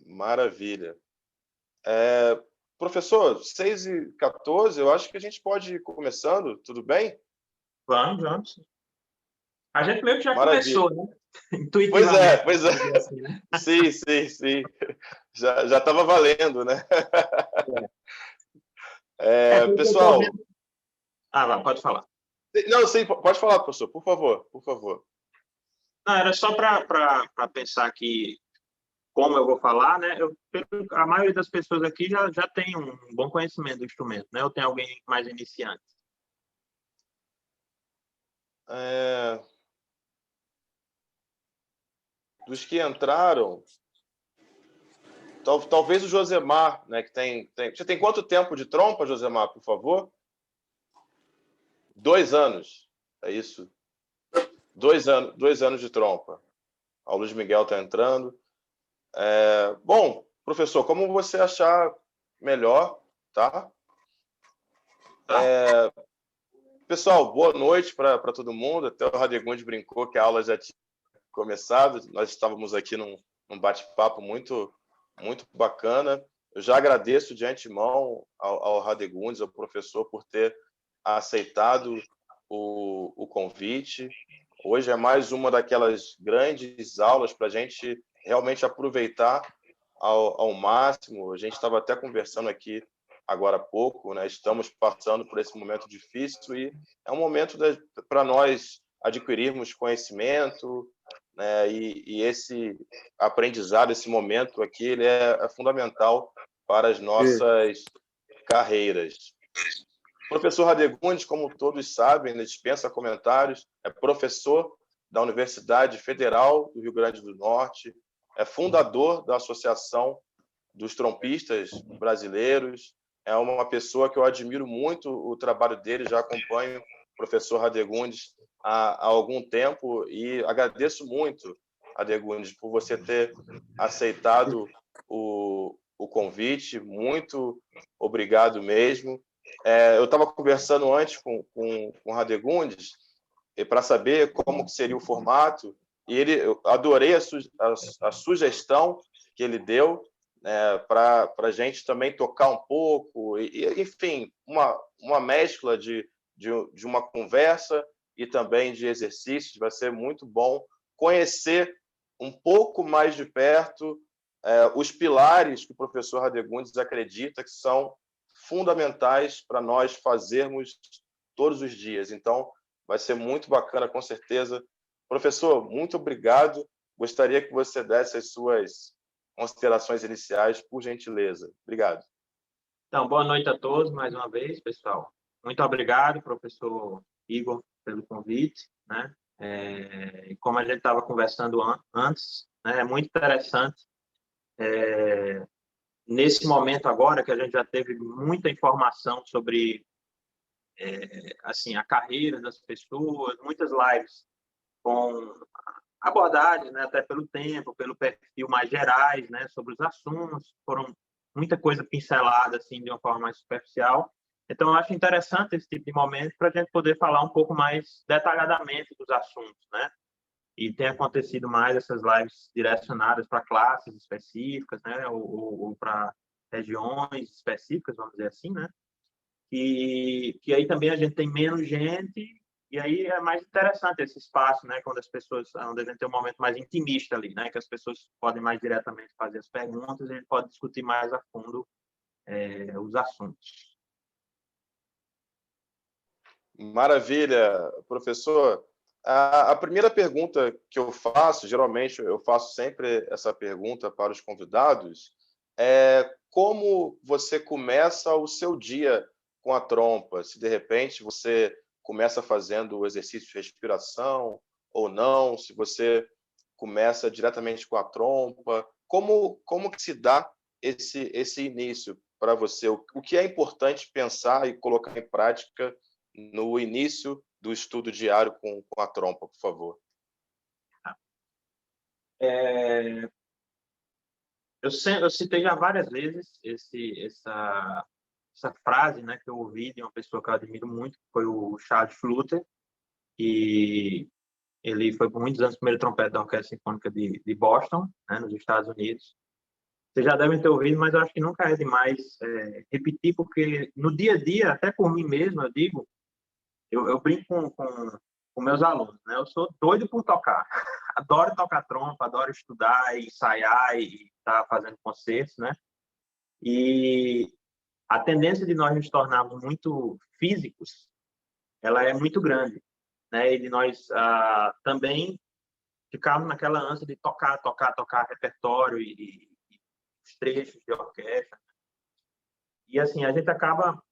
Maravilha. Professor, 6h14, eu acho que a gente pode ir começando, tudo bem? Vamos. A gente meio que já Maravilha. começou, né? Intuitivamente. Pois é. Assim, né? Sim. Já estava valendo, né? Pessoal... Pode falar. Não, sim, pode falar, professor, por favor. Não, era só para pensar que, como eu vou falar, né? A maioria das pessoas aqui já tem um bom conhecimento do instrumento, né? Ou tem alguém mais iniciante? Dos que entraram, talvez o Josemar, né? Que tem... Você tem quanto tempo de trompa, Josemar, por favor? 2 anos, é isso? 2 anos de trompa. O Luiz Miguel está entrando. Bom, professor, como você achar melhor, tá? Pessoal, boa noite para todo mundo. Até o Radegunde brincou que a aula já tinha começado. Nós estávamos aqui num bate-papo muito bacana. Eu já agradeço de antemão ao Radegundes, ao professor, por ter aceitado o convite. Hoje é mais uma daquelas grandes aulas para a gente realmente aproveitar ao máximo. A gente estava até conversando aqui agora há pouco, né? Estamos passando por esse momento difícil e é um momento para nós adquirirmos conhecimento, né? E esse aprendizado, esse momento aqui, ele é fundamental para as nossas carreiras. O professor Radegundes, como todos sabem, ele dispensa comentários, é professor da Universidade Federal do Rio Grande do Norte, é fundador da Associação dos Trompistas Brasileiros, é uma pessoa que eu admiro muito o trabalho dele, já acompanho o professor Radegundes há algum tempo e agradeço muito, Radegundes, por você ter aceitado o convite, muito obrigado mesmo. Eu estava conversando antes com o Radegundes para saber como que seria o formato, e eu adorei a sugestão que ele deu, para a gente também tocar um pouco, enfim, uma mescla de uma conversa e também de exercícios. Vai ser muito bom conhecer um pouco mais de perto os pilares que o professor Radegundes acredita que são fundamentais para nós fazermos todos os dias. Então, vai ser muito bacana, com certeza. Professor, muito obrigado. Gostaria que você desse as suas considerações iniciais, por gentileza. Obrigado. Então, boa noite a todos, mais uma vez, pessoal. Muito obrigado, professor Igor, pelo convite, né? Como a gente estava conversando antes, né? É muito interessante nesse momento agora que a gente já teve muita informação sobre assim, a carreira das pessoas, muitas lives com abordagens, né, até pelo tempo, pelo perfil mais gerais, né, sobre os assuntos, foram muita coisa pincelada assim de uma forma mais superficial. Então, eu acho interessante esse tipo de momento para a gente poder falar um pouco mais detalhadamente dos assuntos, né? E tem acontecido mais essas lives direcionadas para classes específicas, né, ou para regiões específicas, vamos dizer assim, né? Que aí também a gente tem menos gente e aí é mais interessante esse espaço, né, quando as pessoas, onde a gente tem um momento mais intimista ali, né, que as pessoas podem mais diretamente fazer as perguntas e a gente pode discutir mais a fundo os assuntos. Maravilha, professor. A primeira pergunta que eu faço, geralmente eu faço sempre essa pergunta para os convidados, é como você começa o seu dia com a trompa? Se de repente você começa fazendo o exercício de respiração ou não, se você começa diretamente com a trompa, como que se dá esse início para você? O que é importante pensar e colocar em prática no início do estudo diário com a trompa, por favor? Eu citei já várias vezes essa frase, né, que eu ouvi de uma pessoa que eu admiro muito, que foi o Charles Fluter, e ele foi por muitos anos primeiro trompete da Orquestra Sinfônica de Boston, né, nos Estados Unidos. Vocês já devem ter ouvido, mas eu acho que nunca é demais repetir, porque no dia a dia, até por mim mesmo, eu digo, eu brinco com meus alunos, né? Eu sou doido por tocar. Adoro tocar trompa, adoro estudar, e ensaiar e estar fazendo concertos, né? E a tendência de nós nos tornarmos muito físicos, ela é muito grande, né? E de nós também ficarmos naquela ânsia de tocar repertório e os trechos de orquestra. E assim, a gente acaba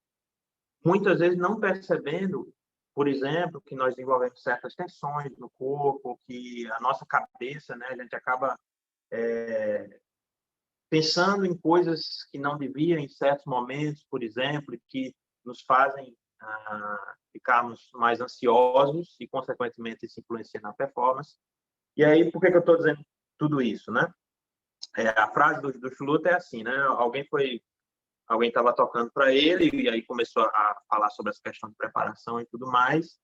muitas vezes não percebendo, por exemplo, que nós desenvolvemos certas tensões no corpo, que a nossa cabeça, né, a gente acaba pensando em coisas que não devia em certos momentos, por exemplo, que nos fazem ficarmos mais ansiosos e, consequentemente, isso influencia na performance. E aí, por que eu estou dizendo tudo isso, né? A frase do Schluter é assim, né? Alguém estava tocando para ele e aí começou a falar sobre essa questão de preparação e tudo mais.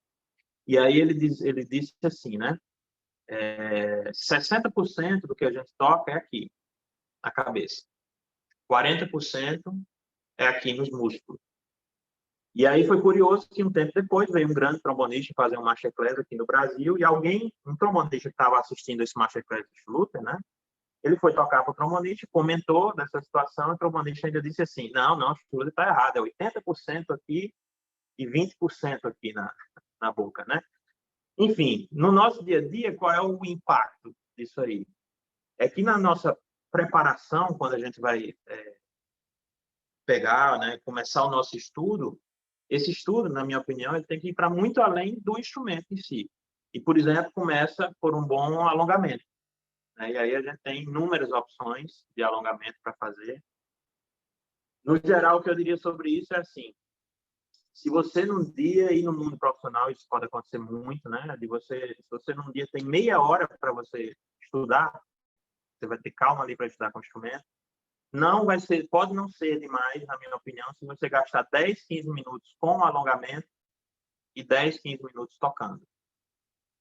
E aí ele disse assim, né? 60% do que a gente toca é aqui, na cabeça. 40% é aqui nos músculos. E aí foi curioso que um tempo depois veio um grande trombonista fazer um masterclass aqui no Brasil e um trombonista que estava assistindo esse masterclass de Schluter, né? Ele foi tocar para o trombonista, comentou dessa situação, e o trombonista ainda disse assim, não, o Schluter está errado, é 80% aqui e 20% aqui na boca, né? Enfim, no nosso dia a dia, qual é o impacto disso aí? É que na nossa preparação, quando a gente vai pegar, né, começar o nosso estudo, esse estudo, na minha opinião, ele tem que ir para muito além do instrumento em si. E, por exemplo, começa por um bom alongamento, né? E aí a gente tem inúmeras opções de alongamento para fazer. No geral, o que eu diria sobre isso é assim, se você num dia, e no mundo profissional isso pode acontecer muito, né? Se você num dia tem meia hora para você estudar, você vai ter calma ali para estudar com o instrumento, não vai ser, pode não ser demais, na minha opinião, se você gastar 10, 15 minutos com o alongamento e 10, 15 minutos tocando.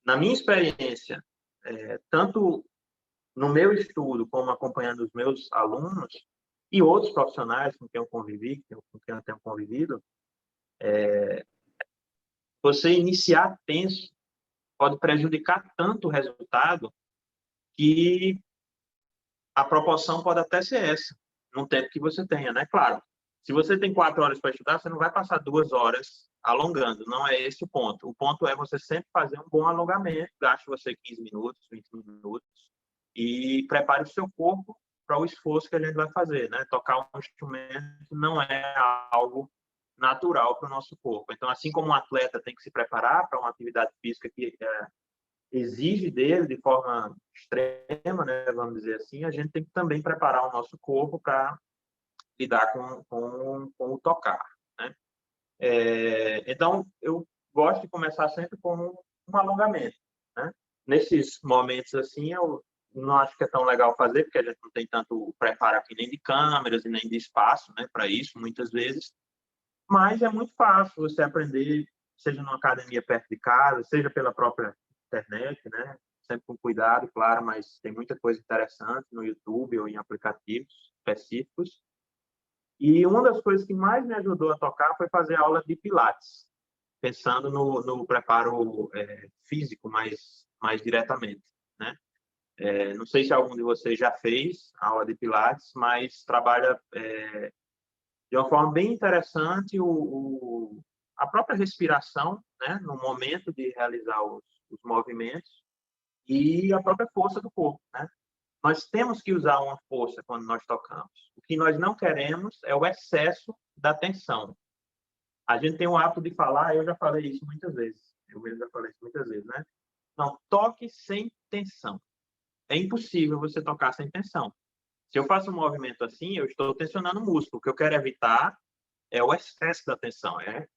Na minha experiência, tanto no meu estudo como acompanhando os meus alunos e outros profissionais com quem eu convivi, com quem eu tenho convivido, você iniciar tenso pode prejudicar tanto o resultado que a proporção pode até ser essa, no tempo que você tenha, né? Claro, se você tem 4 horas para estudar, você não vai passar 2 horas alongando, não é esse o ponto. O ponto é você sempre fazer um bom alongamento, gaste você 15 minutos, 20 minutos, e prepare o seu corpo para o esforço que a gente vai fazer, né? Tocar um instrumento não é algo natural para o nosso corpo. Então, assim como um atleta tem que se preparar para uma atividade física que exige dele de forma extrema, né, vamos dizer assim, a gente tem que também preparar o nosso corpo para lidar com o tocar, né? Então, eu gosto de começar sempre com um alongamento, né? Nesses momentos assim, eu não acho que é tão legal fazer, porque a gente não tem tanto preparo aqui nem de câmeras e nem de espaço, né, para isso, muitas vezes. Mas é muito fácil você aprender, seja numa academia perto de casa, seja pela própria internet, né? Sempre com cuidado, claro, mas tem muita coisa interessante no YouTube ou em aplicativos específicos. E uma das coisas que mais me ajudou a tocar foi fazer aula de Pilates, pensando no preparo físico mais diretamente, né? Não sei se algum de vocês já fez aula de Pilates, mas trabalha de uma forma bem interessante a própria respiração, né, no momento de realizar os movimentos e a própria força do corpo, né? Nós temos que usar uma força quando nós tocamos. O que nós não queremos é o excesso da tensão. A gente tem o hábito de falar, eu já falei isso muitas vezes, né? Não, toque sem tensão. É impossível você tocar sem tensão. Se eu faço um movimento assim, eu estou tensionando o músculo. O que eu quero evitar é o excesso da tensão, é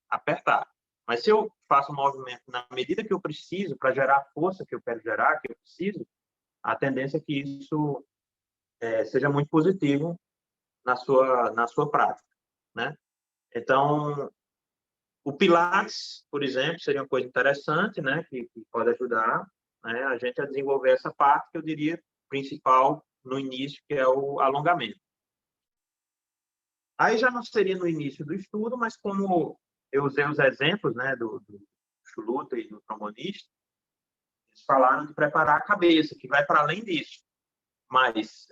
apertar. Mas se eu faço um movimento na medida que eu preciso, para gerar a força que eu quero gerar, que eu preciso, a tendência é que isso seja muito positivo na sua prática, né? Então, O Pilates, por exemplo, seria uma coisa interessante, né, que pode ajudar, né, a gente a desenvolver essa parte que eu diria principal no início, que é o alongamento. Aí já não seria no início do estudo, mas como eu usei os exemplos, né, do chuluta e do trombonista, eles falaram de preparar a cabeça, que vai para além disso. Mas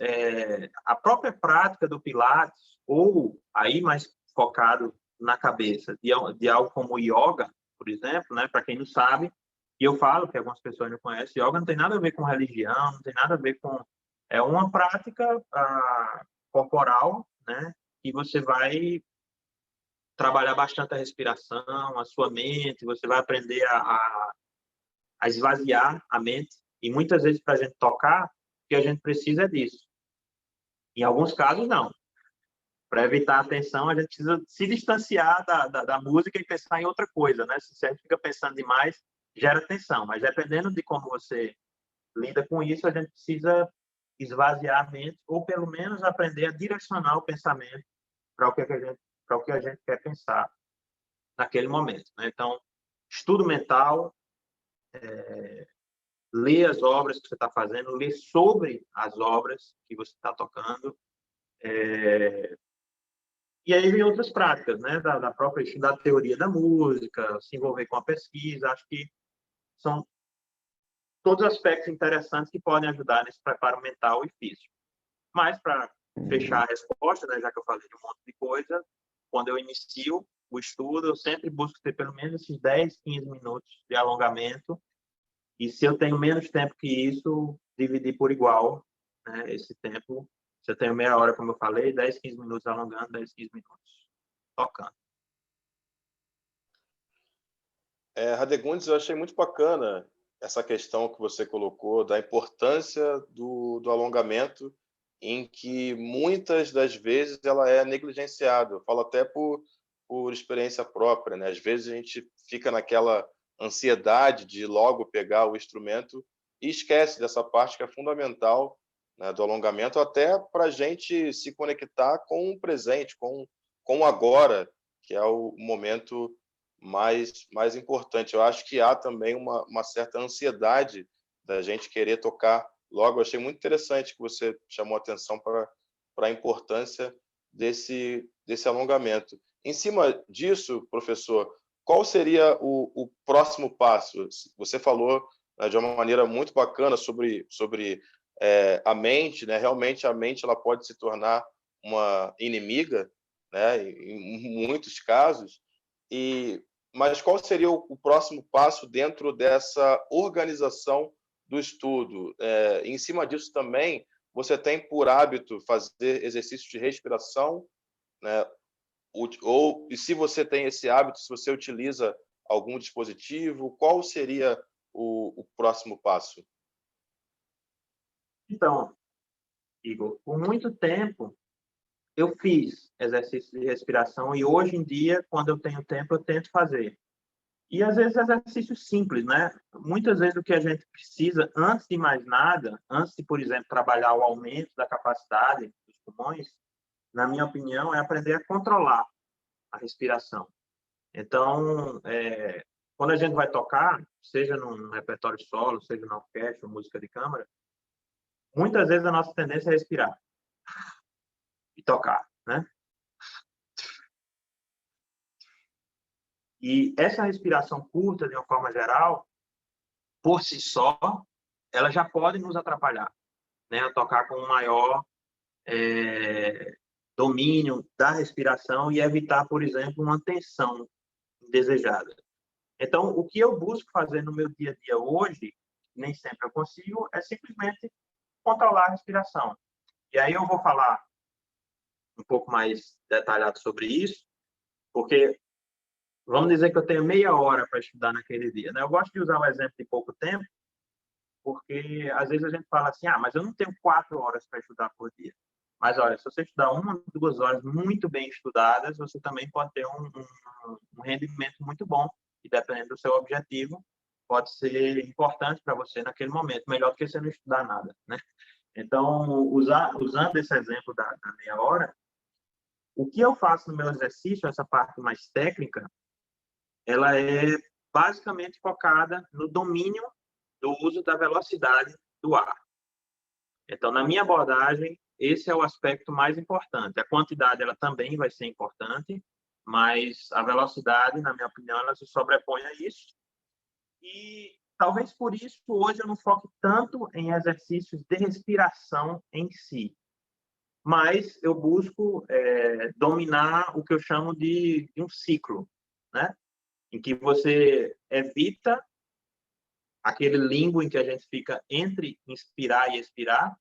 a própria prática do Pilates, ou aí mais focado na cabeça, de algo como o yoga, por exemplo, né, para quem não sabe, e eu falo que algumas pessoas não conhecem, yoga não tem nada a ver com religião, não tem nada a ver com... É uma prática corporal, né, que você vai trabalhar bastante a respiração, a sua mente, você vai aprender a esvaziar a mente. E muitas vezes, para a gente tocar, o que a gente precisa é disso. Em alguns casos, não. Para evitar a tensão, a gente precisa se distanciar da música e pensar em outra coisa, né? Se a gente fica pensando demais, gera tensão. Mas dependendo de como você lida com isso, a gente precisa esvaziar a mente ou, pelo menos, aprender a direcionar o pensamento para o que a gente quer pensar naquele momento, né? Então, estudo mental, ler as obras que você está fazendo, ler sobre as obras que você está tocando, e aí vem outras práticas, né? Da própria estudar a teoria da música, se envolver com a pesquisa. Acho que são todos aspectos interessantes que podem ajudar nesse preparo mental e físico. Mas, para fechar a resposta, né, já que eu falei de um monte de coisa, quando eu inicio o estudo, eu sempre busco ter pelo menos esses 10, 15 minutos de alongamento. E se eu tenho menos tempo que isso, dividir por igual, né, esse tempo. Se eu tenho meia hora, como eu falei, 10, 15 minutos alongando, 10, 15 minutos tocando. Radegundes, eu achei muito bacana essa questão que você colocou da importância do alongamento, em que muitas das vezes ela é negligenciada. Eu falo até por experiência própria, né? Às vezes a gente fica naquela ansiedade de logo pegar o instrumento e esquece dessa parte que é fundamental, né, do alongamento, até para a gente se conectar com o presente, com o agora, que é o momento mais importante. Eu acho que há também uma certa ansiedade da gente querer tocar logo. Eu achei muito interessante que você chamou atenção para a importância desse alongamento. Em cima disso, professor, qual seria o próximo passo? Você falou, né, de uma maneira muito bacana sobre a mente, né? Realmente a mente ela pode se tornar uma inimiga, né, em muitos casos. Mas qual seria o próximo passo dentro dessa organização do estudo? Em cima disso também, você tem por hábito fazer exercícios de respiração, né? E se você tem esse hábito, se você utiliza algum dispositivo, qual seria o próximo passo? Então, Igor, por muito tempo eu fiz exercício de respiração e hoje em dia, quando eu tenho tempo, eu tento fazer. E às vezes exercícios simples, né? Muitas vezes o que a gente precisa, antes de mais nada, antes de, por exemplo, trabalhar o aumento da capacidade dos pulmões, na minha opinião, é aprender a controlar a respiração. Então, quando a gente vai tocar, seja num repertório solo, seja na orquestra, música de câmara, muitas vezes a nossa tendência é respirar e tocar, né? E essa respiração curta, de uma forma geral, por si só, ela já pode nos atrapalhar, né? A tocar com um maior domínio da respiração e evitar, por exemplo, uma tensão indesejada. Então, o que eu busco fazer no meu dia a dia hoje, nem sempre eu consigo, é simplesmente controlar a respiração. E aí eu vou falar um pouco mais detalhado sobre isso, porque vamos dizer que eu tenho meia hora para estudar naquele dia, né? Eu gosto de usar o exemplo de pouco tempo, porque às vezes a gente fala assim, mas eu não tenho 4 horas para estudar por dia. Mas olha, se você estudar 1, 2 horas muito bem estudadas, você também pode ter um rendimento muito bom, e dependendo do seu objetivo, pode ser importante para você naquele momento, melhor do que você não estudar nada, né? Então, usando esse exemplo da meia hora, o que eu faço no meu exercício, essa parte mais técnica, ela é basicamente focada no domínio do uso da velocidade do ar. Então, na minha abordagem, esse é o aspecto mais importante. A quantidade ela também vai ser importante, mas a velocidade, na minha opinião, ela se sobrepõe a isso. E talvez por isso hoje eu não foque tanto em exercícios de respiração em si, mas eu busco dominar o que eu chamo de um ciclo, né? Em que você evita aquele limbo em que a gente fica entre inspirar e expirar,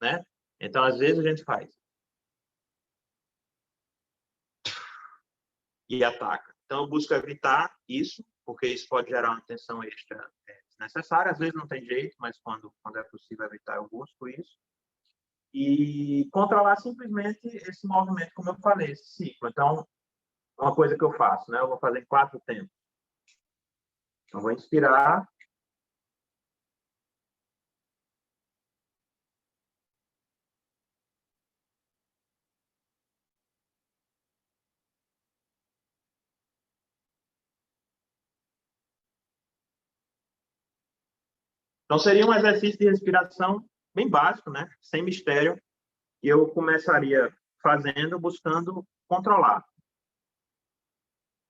né? Então, às vezes, a gente faz e ataca. Então, eu busco evitar isso, porque isso pode gerar uma tensão extra desnecessária. Às vezes não tem jeito, mas quando é possível evitar, eu busco isso. E controlar simplesmente esse movimento, como eu falei, esse ciclo. Então, uma coisa que eu faço, né? Eu vou fazer em 4 tempos. Eu vou inspirar. Então, seria um exercício de respiração bem básico, né? Sem mistério. E eu começaria fazendo, buscando controlar.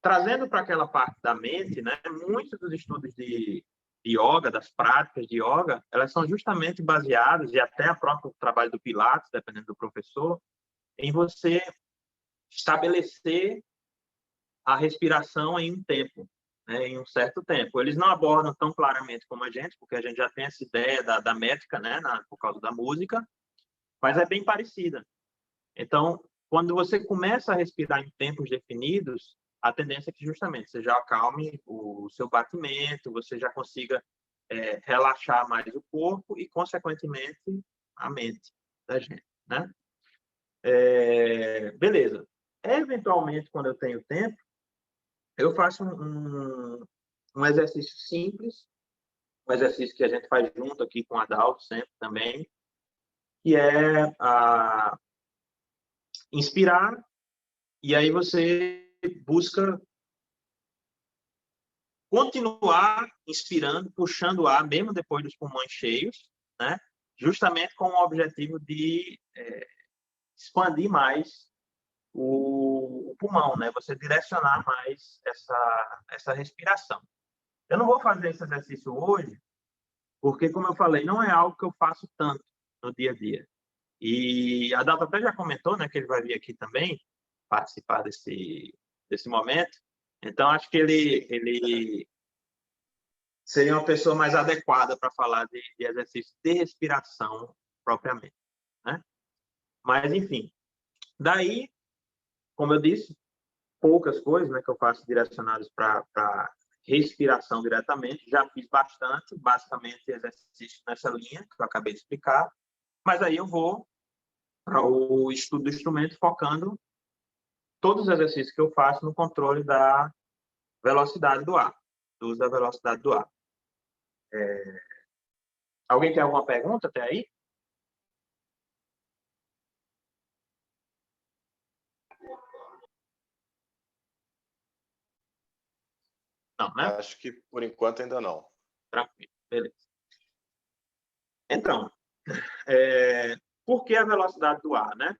Trazendo para aquela parte da mente, né? Muitos dos estudos de yoga, das práticas de yoga, elas são justamente baseadas, e até o próprio trabalho do Pilates, dependendo do professor, em você estabelecer a respiração em um tempo, né, em um certo tempo. Eles não abordam tão claramente como a gente, porque a gente já tem essa ideia da métrica, né, por causa da música, mas é bem parecida. Então, quando você começa a respirar em tempos definidos, a tendência é que justamente você já acalme o seu batimento, você já consiga relaxar mais o corpo e, consequentemente, a mente da gente, né? Beleza. Eventualmente, quando eu tenho tempo, eu faço um exercício simples, um exercício que a gente faz junto aqui com a Adalto sempre também, que é inspirar, e aí você busca continuar inspirando, puxando o ar, mesmo depois dos pulmões cheios, né? Justamente com o objetivo de expandir mais o pulmão, né? Você direcionar mais essa respiração. Eu não vou fazer esse exercício hoje, porque, como eu falei, não é algo que eu faço tanto no dia a dia. E a Data até já comentou, né, que ele vai vir aqui também participar desse momento. Então, acho que ele seria uma pessoa mais adequada para falar de exercício de respiração propriamente, né? Mas, enfim, daí, como eu disse, poucas coisas, né, que eu faço direcionadas para respiração diretamente. Já fiz bastante, basicamente, exercício nessa linha que eu acabei de explicar. Mas aí eu vou para o estudo do instrumento, focando todos os exercícios que eu faço no controle da velocidade do ar, do uso da velocidade do ar. Alguém tem alguma pergunta até aí? Não, né? Acho que, por enquanto, ainda não. Tranquilo, beleza. Então, por que a velocidade do ar, né?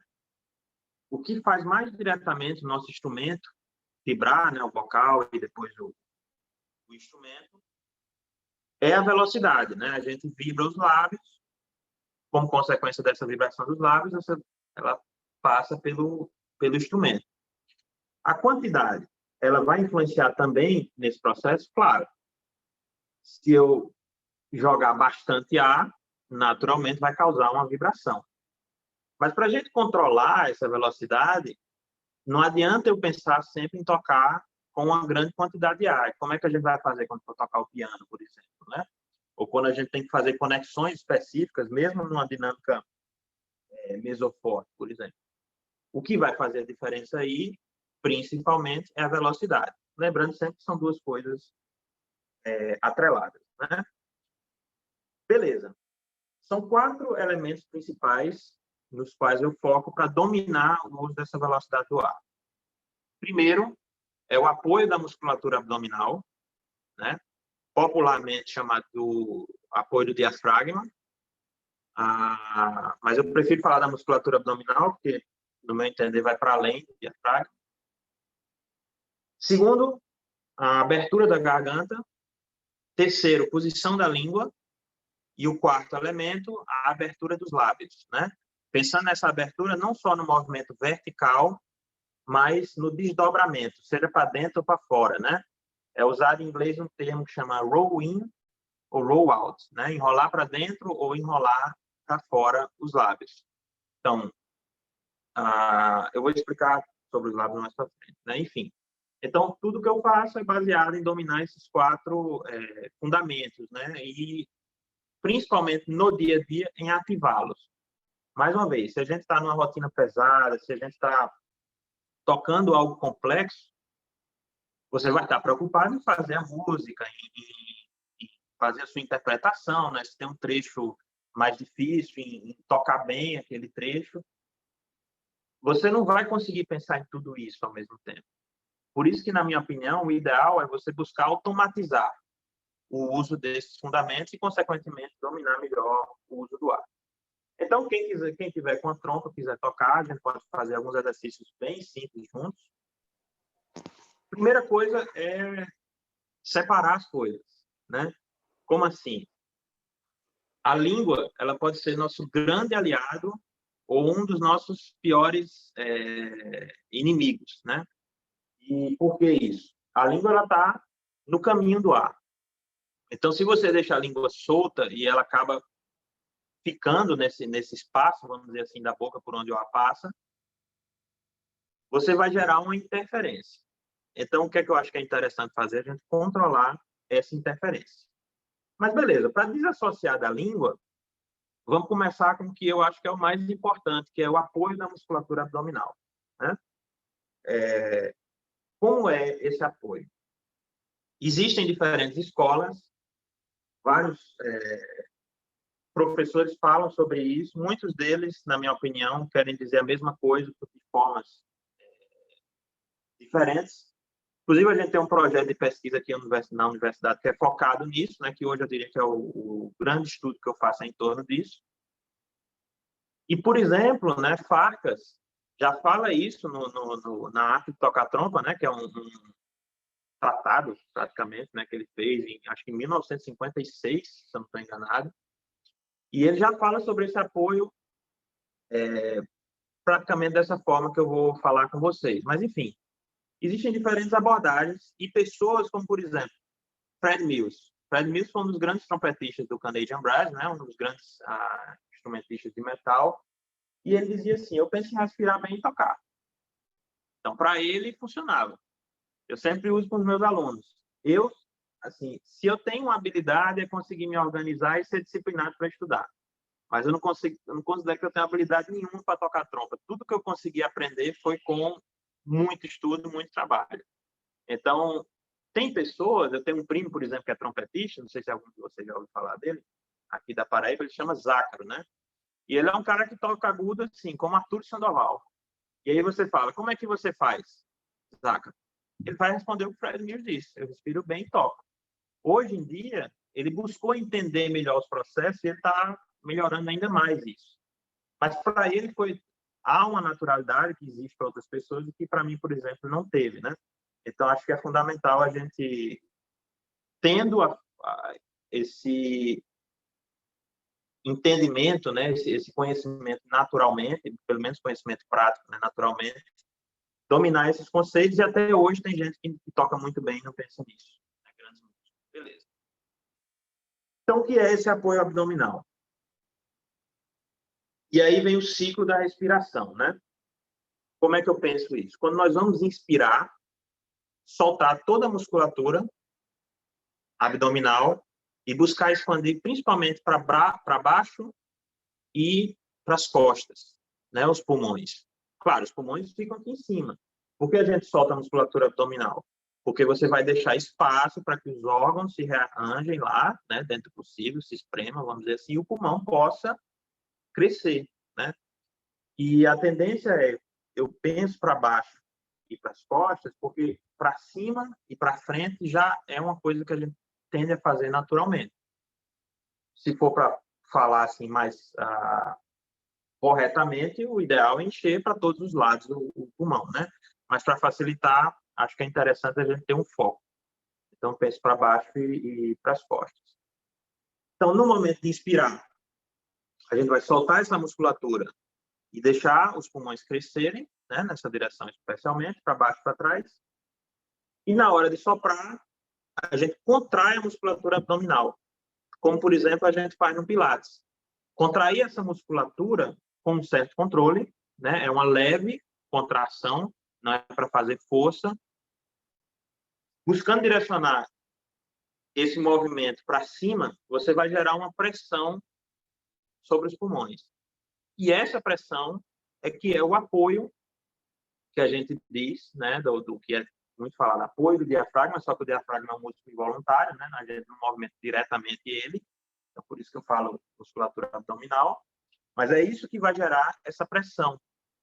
O que faz mais diretamente o nosso instrumento vibrar, né, o vocal e depois o instrumento, é a velocidade, né? A gente vibra os lábios, como consequência dessa vibração dos lábios, ela passa pelo instrumento. A quantidade, ela vai influenciar também nesse processo? Claro. Se eu jogar bastante ar, naturalmente vai causar uma vibração. Mas para a gente controlar essa velocidade, não adianta eu pensar sempre em tocar com uma grande quantidade de ar. Como é que a gente vai fazer quando for tocar o piano, por exemplo, né? Ou quando a gente tem que fazer conexões específicas, mesmo numa dinâmica mesoforte, por exemplo. O que vai fazer a diferença aí, principalmente, é a velocidade. Lembrando sempre que são duas coisas atreladas, né? Beleza. São 4 elementos principais nos quais eu foco para dominar o uso dessa velocidade do ar. Primeiro, é o apoio da musculatura abdominal, né? Popularmente chamado do apoio do diafragma. Mas eu prefiro falar da musculatura abdominal, porque, no meu entender, vai para além do diafragma. Segundo, a abertura da garganta. Terceiro, posição da língua. E o quarto elemento, a abertura dos lábios, né? Pensando nessa abertura não só no movimento vertical, mas no desdobramento, seja para dentro ou para fora, né? É usado em inglês um termo que chama roll in ou roll out, né? Enrolar para dentro ou enrolar para fora os lábios. Então, eu vou explicar sobre os lábios mais para frente, né? Enfim. Então, tudo que eu faço é baseado em dominar esses 4 fundamentos, né? E, principalmente no dia a dia, em ativá-los. Mais uma vez, se a gente está numa rotina pesada, se a gente está tocando algo complexo, você vai estar preocupado em fazer a música, em fazer a sua interpretação, né? Se tem um trecho mais difícil, em tocar bem aquele trecho, você não vai conseguir pensar em tudo isso ao mesmo tempo. Por isso que, na minha opinião, o ideal é você buscar automatizar o uso desses fundamentos e, consequentemente, dominar melhor o uso do ar. Então, quem tiver com a trompa, quiser tocar, a gente pode fazer alguns exercícios bem simples juntos. Primeira coisa é separar as coisas, né? Como assim? A língua, ela pode ser nosso grande aliado ou um dos nossos piores inimigos, né? E por que isso? A língua, ela está no caminho do ar. Então, se você deixa a língua solta e ela acaba ficando nesse espaço, vamos dizer assim, da boca por onde o ar passa, você vai gerar uma interferência. Então, o que é que eu acho que é interessante fazer? A gente controlar essa interferência. Mas, beleza, para desassociar da língua, vamos começar com o que eu acho que é o mais importante, que é o apoio da musculatura abdominal, né? Como é esse apoio? Existem diferentes escolas, vários professores falam sobre isso, muitos deles, na minha opinião, querem dizer a mesma coisa de formas diferentes. Inclusive, a gente tem um projeto de pesquisa aqui na universidade que é focado nisso, né, que hoje eu diria que é o grande estudo que eu faço em torno disso. E, por exemplo, né, Farkas já fala isso na arte de tocar trompa, né, que é um tratado, praticamente, né, que ele fez, acho que em 1956, se eu não estou enganado. E ele já fala sobre esse apoio praticamente dessa forma que eu vou falar com vocês. Mas, enfim, existem diferentes abordagens e pessoas como, por exemplo, Fred Mills. Fred Mills foi um dos grandes trompetistas do Canadian Brass, né, um dos grandes instrumentistas de metal. E ele dizia assim, eu penso em respirar bem e tocar. Então, para ele, funcionava. Eu sempre uso com os meus alunos. Assim, se eu tenho uma habilidade, é conseguir me organizar e ser disciplinado para estudar. Mas eu não considero que eu tenho habilidade nenhuma para tocar trompa. Tudo que eu consegui aprender foi com muito estudo, muito trabalho. Então, tem pessoas, eu tenho um primo, por exemplo, que é trompetista, não sei se algum de vocês já ouviu falar dele, aqui da Paraíba, ele chama Zácaro, né? E ele é um cara que toca agudo, assim, como Arthur Sandoval. E aí você fala, como é que você faz, Zácaro? Ele vai responder o que o Fred Mills disse, eu respiro bem e toco. Hoje em dia, ele buscou entender melhor os processos e ele está melhorando ainda mais isso. Mas para ele há uma naturalidade que existe para outras pessoas e que para mim, por exemplo, não teve, né? Então acho que é fundamental a gente tendo esse entendimento, né, esse conhecimento naturalmente, pelo menos conhecimento prático, né, naturalmente, dominar esses conceitos e até hoje tem gente que toca muito bem e não pensa nisso. Né? Beleza. Então, o que é esse apoio abdominal? E aí vem o ciclo da respiração, né? Como é que eu penso isso? Quando nós vamos inspirar, soltar toda a musculatura abdominal e buscar expandir principalmente para baixo e para as costas, né? Os pulmões. Claro, os pulmões ficam aqui em cima. Por que a gente solta a musculatura abdominal? Porque você vai deixar espaço para que os órgãos se rearranjem lá, né? Dentro do possível, se espremam, vamos dizer assim, e o pulmão possa crescer, né? E a tendência é, eu penso para baixo e para as costas, porque para cima e para frente já é uma coisa que a gente tende a fazer naturalmente. Se for para falar assim mais corretamente, o ideal é encher para todos os lados o pulmão, né? Mas para facilitar, acho que é interessante a gente ter um foco. Então, pense para baixo e para as costas. Então, no momento de inspirar, a gente vai soltar essa musculatura e deixar os pulmões crescerem, né, nessa direção especialmente, para baixo e para trás. E na hora de soprar, a gente contrai a musculatura abdominal, como, por exemplo, a gente faz no Pilates. Contrair essa musculatura com um certo controle, né, é uma leve contração, não é para fazer força, buscando direcionar esse movimento para cima, você vai gerar uma pressão sobre os pulmões. E essa pressão é o apoio que a gente diz, né, do que é muito falado, apoio do diafragma, só que o diafragma é um músculo involuntário, né, a gente não movimenta diretamente ele, então por isso que eu falo musculatura abdominal, mas é isso que vai gerar essa pressão.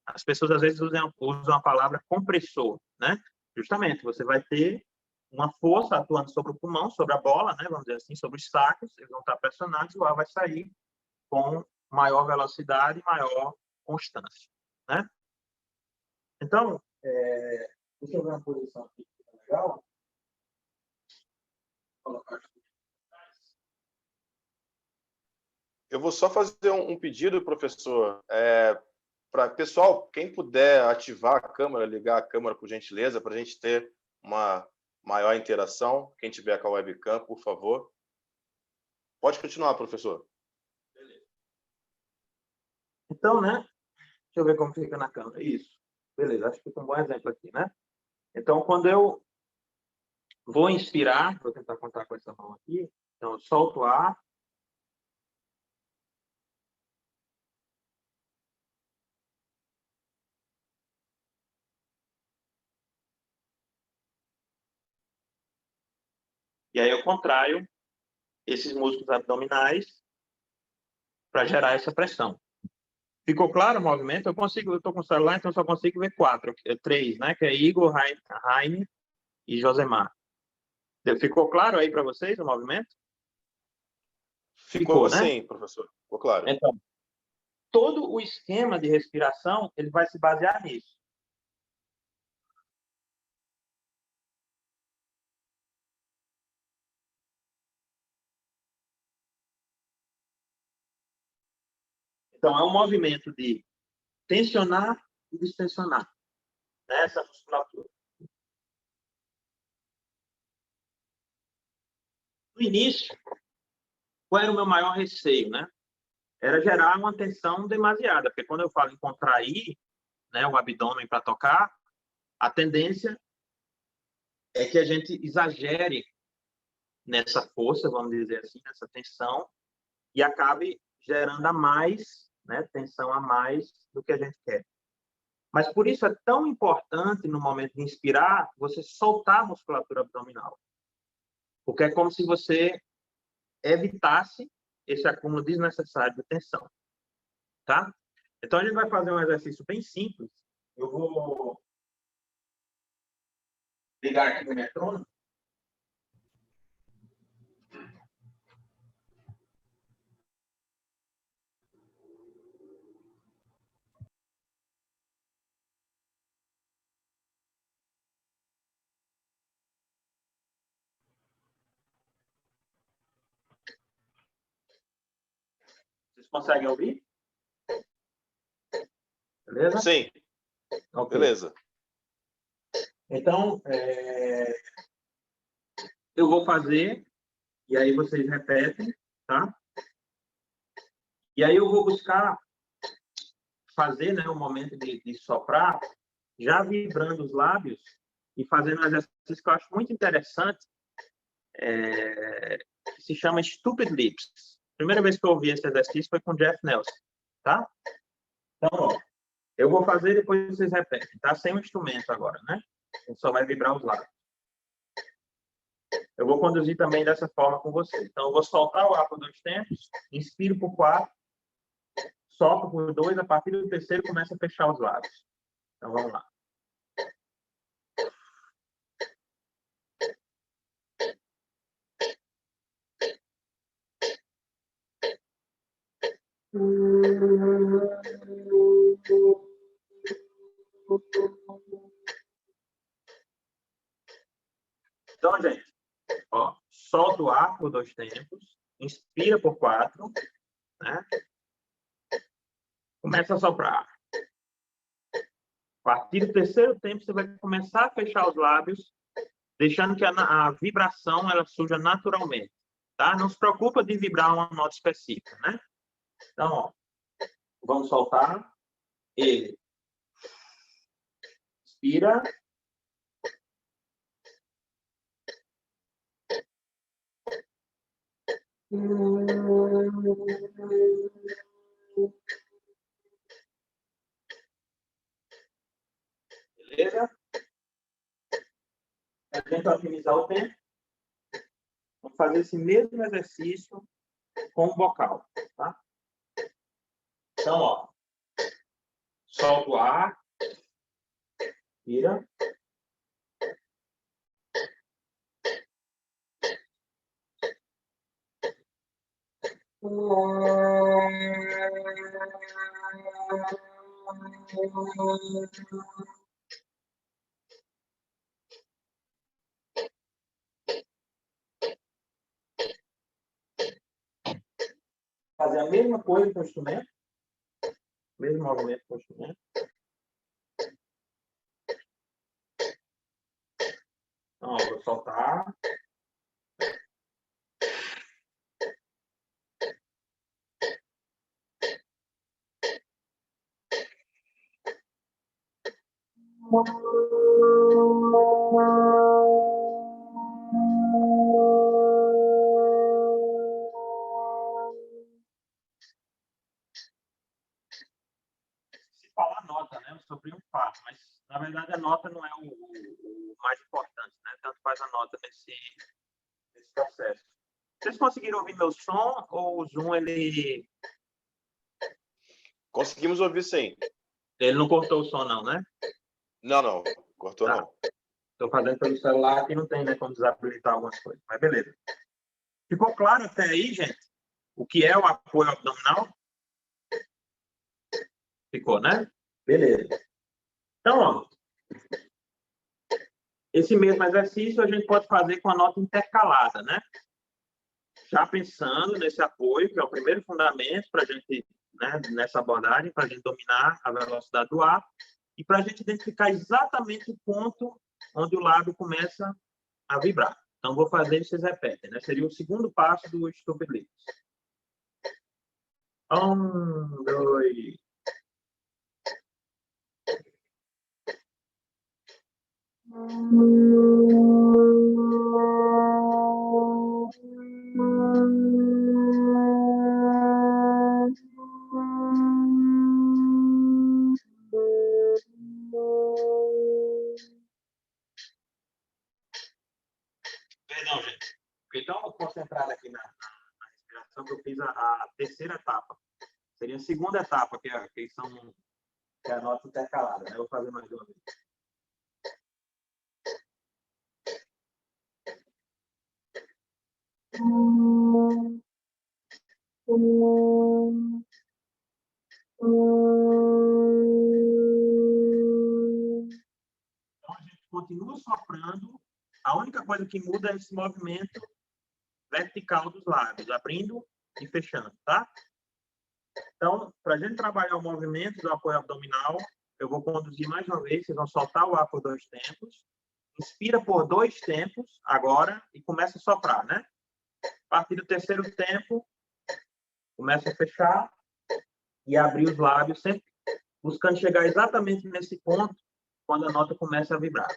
As pessoas às vezes usam a palavra compressor, né? Justamente, você vai ter uma força atuando sobre o pulmão, sobre a bola, né, vamos dizer assim, sobre os sacos, eles vão estar pressionados e o ar vai sair com maior velocidade e maior constância, né? Então, deixa eu ver uma posição aqui que fica legal. Vou colocar aqui. Eu vou só fazer um pedido, professor. Para pessoal, quem puder ativar a câmera, ligar a câmera, por gentileza, para a gente ter uma maior interação. Quem tiver com a webcam, por favor. Pode continuar, professor. Beleza. Então, né? Deixa eu ver como fica na câmera. Isso. Beleza, acho que fica um bom exemplo aqui, né? Então, quando eu vou inspirar, vou tentar contar com essa mão aqui. Então, eu solto o ar. E aí eu contraio esses músculos abdominais para gerar essa pressão. Ficou claro o movimento? Eu estou com o celular, então só consigo ver 3, né? Que é Igor, Jaime e Josemar. Ficou claro aí para vocês o movimento? Ficou, né? Sim, professor. Ficou claro. Então, todo o esquema de respiração ele vai se basear nisso. Então, é um movimento de tensionar e distensionar essa musculatura. No início, qual era o meu maior receio, né? Era gerar uma tensão demasiada, porque quando eu falo em contrair, né, o abdômen para tocar, a tendência é que a gente exagere nessa força, vamos dizer assim, nessa tensão, e acabe gerando a mais, né, tensão a mais do que a gente quer. Mas por isso é tão importante, no momento de inspirar, você soltar a musculatura abdominal. Porque é como se você evitasse esse acúmulo desnecessário de tensão. Tá? Então, a gente vai fazer um exercício bem simples. Eu vou ligar aqui no metrônomo. Vocês conseguem ouvir? Beleza? Sim. Okay. Beleza. Então, eu vou fazer, e aí vocês repetem, tá? E aí eu vou buscar fazer, né, o momento de soprar, já vibrando os lábios e fazendo um exercício que eu acho muito interessante, que se chama Stupid Lips. A primeira vez que eu ouvi esse exercício foi com o Jeff Nelson, tá? Então, ó, eu vou fazer e depois vocês repetem, tá? Sem o instrumento agora, né? Só vai vibrar os lábios. Eu vou conduzir também dessa forma com vocês. Então, eu vou soltar o ar por 2 tempos, inspiro por 4, sopro por 2, a partir do terceiro começa a fechar os lábios. Então, vamos lá. Então, gente, ó, solta o ar por 2 tempos, inspira por 4, né? Começa a soprar. A partir do terceiro tempo, você vai começar a fechar os lábios, deixando que a vibração ela surja naturalmente, tá? Não se preocupa de vibrar uma nota específica, né? Então, ó, vamos soltar ele. Inspira. Beleza? Para a gente otimizar o tempo, vamos fazer esse mesmo exercício com o vocal, tá? Então, ó, solta o ar, inspira. Fazer a mesma coisa com o instrumento, mesmo movimento com o instrumento. Então, ó, vou soltar. Se falar nota, né? Eu sofri um fato, mas na verdade a nota não é o mais importante, né? Tanto faz a nota nesse processo. Vocês conseguiram ouvir meu som ou o Zoom ele Conseguimos ouvir, sim. Ele não cortou o som, não, né? Não. Cortou, não. Estou fazendo pelo celular, aqui não tem, né, como desabilitar algumas coisas. Mas beleza. Ficou claro até aí, gente? O que é o apoio abdominal? Ficou, né? Beleza. Então, ó, esse mesmo exercício a gente pode fazer com a nota intercalada, né? Já pensando nesse apoio, que é o primeiro fundamento para a gente, né, nessa abordagem, para a gente dominar a velocidade do ar e para a gente identificar exatamente o ponto onde o lábio começa a vibrar. Então, vou fazer e vocês repetem, né? Seria o segundo passo do Stupid Lips. 1, 2. Perdão, gente. Então, vou concentrar aqui na respiração, que eu fiz a terceira etapa. Seria a segunda etapa, que é a nota intercalada, né? Eu vou fazer mais uma vez. Então, a gente continua soprando. A única coisa que muda é esse movimento vertical dos lábios, abrindo e fechando, tá? Então, para a gente trabalhar o movimento do apoio abdominal, eu vou conduzir mais uma vez. Vocês vão soltar o ar por 2 tempos. Inspira por 2 tempos agora e começa a soprar, né? A partir do terceiro tempo, começa a fechar e abrir os lábios, sempre buscando chegar exatamente nesse ponto quando a nota começa a vibrar.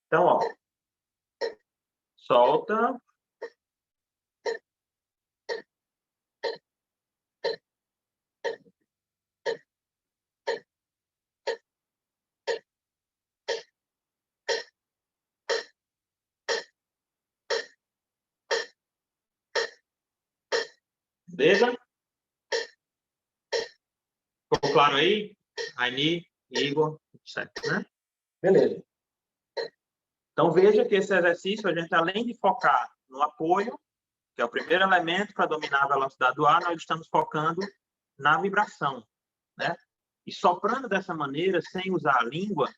Então, ó, solta. Beleza? Ficou claro aí? Raini, Igor, certo, né? Beleza. Então, veja que esse exercício, a gente, além de focar no apoio, que é o primeiro elemento para dominar a velocidade do ar, nós estamos focando na vibração, né? E soprando dessa maneira, sem usar a língua,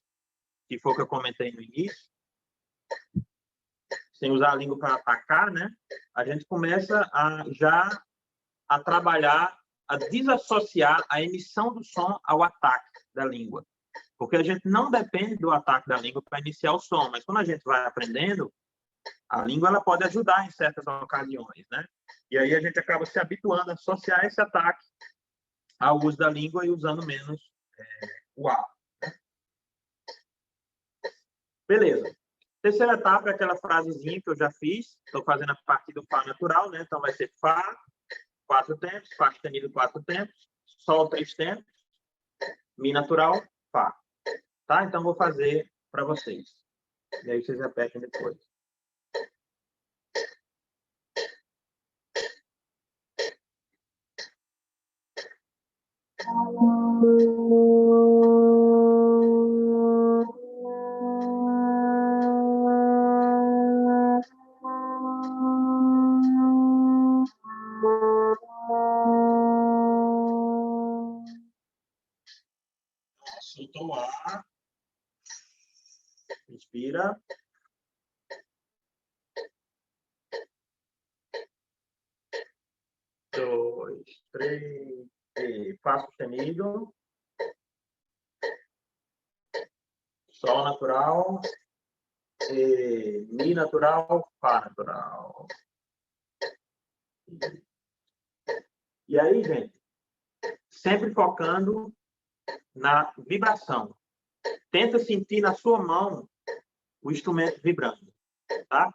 que foi o que eu comentei no início, sem usar a língua para atacar, né? A gente começa a trabalhar, a desassociar a emissão do som ao ataque da língua. Porque a gente não depende do ataque da língua para iniciar o som, mas quando a gente vai aprendendo, a língua ela pode ajudar em certas ocasiões, né? E aí a gente acaba se habituando a associar esse ataque ao uso da língua e usando menos o ar. Beleza. Terceira etapa é aquela frasezinha que eu já fiz. Estou fazendo a partir do Fá natural, né? Então vai ser Fá, 4 tempos, Fá sustenido 4 tempos, Sol 3 tempos, Mi natural, Fá. Tá? Então vou fazer para vocês. E aí vocês repetem depois. Solta o ar. Inspira. Dois, três, e Fá sustenido. Sol natural. E Mi natural, Fá natural. E aí, gente, sempre focando na vibração. Tenta sentir na sua mão o instrumento vibrando, tá?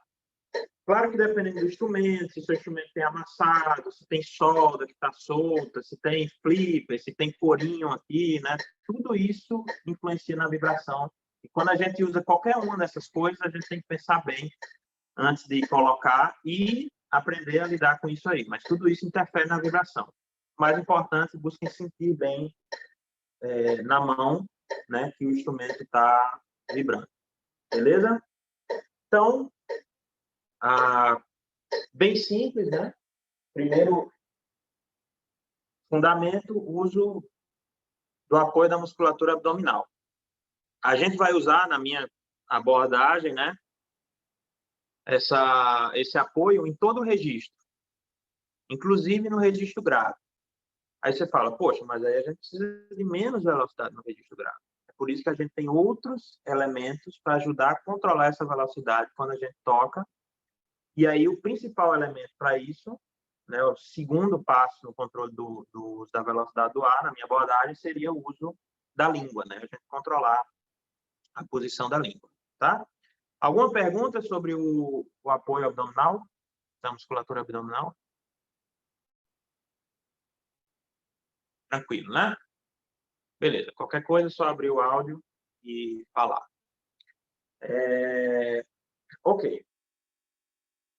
Claro que dependendo do instrumento, se o seu instrumento tem amassado, se tem solda que está solta, se tem flipper, se tem corinho aqui, né? Tudo isso influencia na vibração. E quando a gente usa qualquer uma dessas coisas, a gente tem que pensar bem antes de colocar e aprender a lidar com isso aí. Mas tudo isso interfere na vibração. O mais importante, busquem sentir bem na mão, né, que o instrumento está vibrando. Beleza? Então, bem simples, né? Primeiro fundamento, uso do apoio da musculatura abdominal. A gente vai usar, na minha abordagem, né, esse apoio em todo o registro, inclusive no registro grave. Aí você fala, poxa, mas aí a gente precisa de menos velocidade no registro grave. É por isso que a gente tem outros elementos para ajudar a controlar essa velocidade quando a gente toca. E aí o principal elemento para isso, né, o segundo passo no controle da velocidade do ar, na minha abordagem, seria o uso da língua, né? A gente controlar a posição da língua, tá? Alguma pergunta sobre o apoio abdominal, da musculatura abdominal? Tranquilo, né? Beleza. Qualquer coisa, é só abrir o áudio e falar. Ok.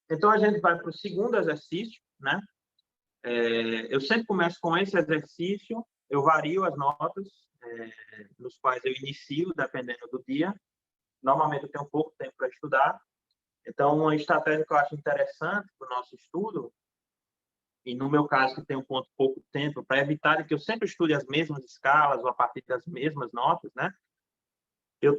Então, a gente vai para o segundo exercício, né? Eu sempre começo com esse exercício, eu vario as notas nos quais eu inicio, dependendo do dia. Normalmente, eu tenho pouco tempo para estudar. Então, uma estratégia que eu acho interessante para o nosso estudo, e no meu caso, que tenho pouco tempo, para evitar que eu sempre estude as mesmas escalas ou a partir das mesmas notas, né? Eu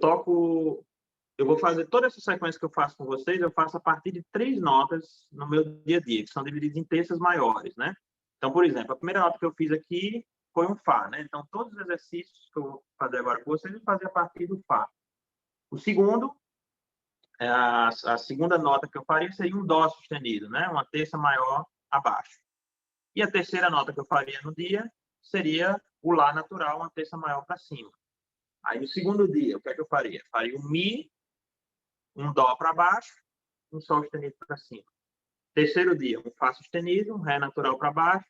vou fazer toda essa sequência que eu faço com vocês, eu faço a partir de 3 notas no meu dia a dia, que são divididas em terças maiores, né? Então, por exemplo, a primeira nota que eu fiz aqui foi um Fá, né? Então, todos os exercícios que eu vou fazer agora com vocês, eu vou fazer a partir do Fá. O segundo, a segunda nota que eu faria seria um Dó sustenido, né? Uma terça maior abaixo. E a terceira nota que eu faria no dia seria o Lá natural, uma terça maior para cima. Aí, no segundo dia, o que é que eu faria? Faria um Mi, um Dó para baixo, um Sol sustenido para cima. Terceiro dia, um Fá sustenido, um Ré natural para baixo,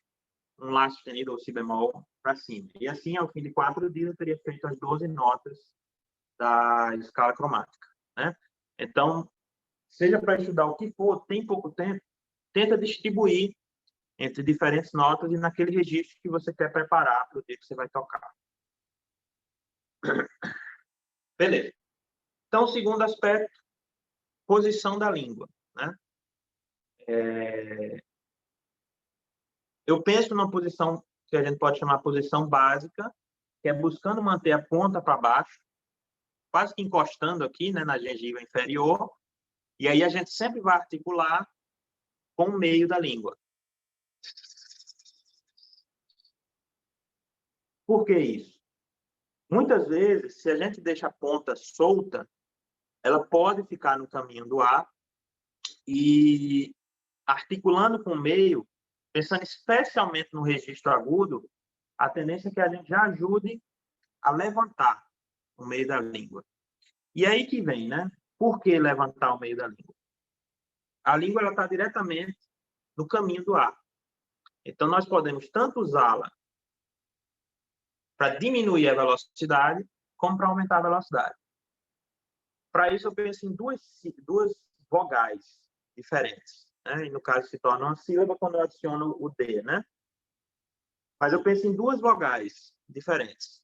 um Lá sustenido ou Si bemol para cima. E assim, ao fim de 4 dias, eu teria feito as 12 notas da escala cromática, né? Então, seja para estudar o que for, tem pouco tempo, tenta distribuir entre diferentes notas e naquele registro que você quer preparar para o dia que você vai tocar. Beleza. Então, o segundo aspecto, posição da língua, né? eu penso numa posição que a gente pode chamar de posição básica, que é buscando manter a ponta para baixo, quase que encostando aqui, né, na gengiva inferior, e aí a gente sempre vai articular com o meio da língua. Por que isso? Muitas vezes, se a gente deixa a ponta solta, ela pode ficar no caminho do ar e articulando com o meio, pensando especialmente no registro agudo, a tendência é que a gente já ajude a levantar o meio da língua. E aí que vem, né? Por que levantar o meio da língua? A língua está diretamente no caminho do ar. Então, nós podemos tanto usá-la para diminuir a velocidade, como para aumentar a velocidade. Para isso, eu penso em duas vogais diferentes. Né? E, no caso, se torna uma sílaba quando eu adiciono o D. Né? Mas eu penso em duas vogais diferentes.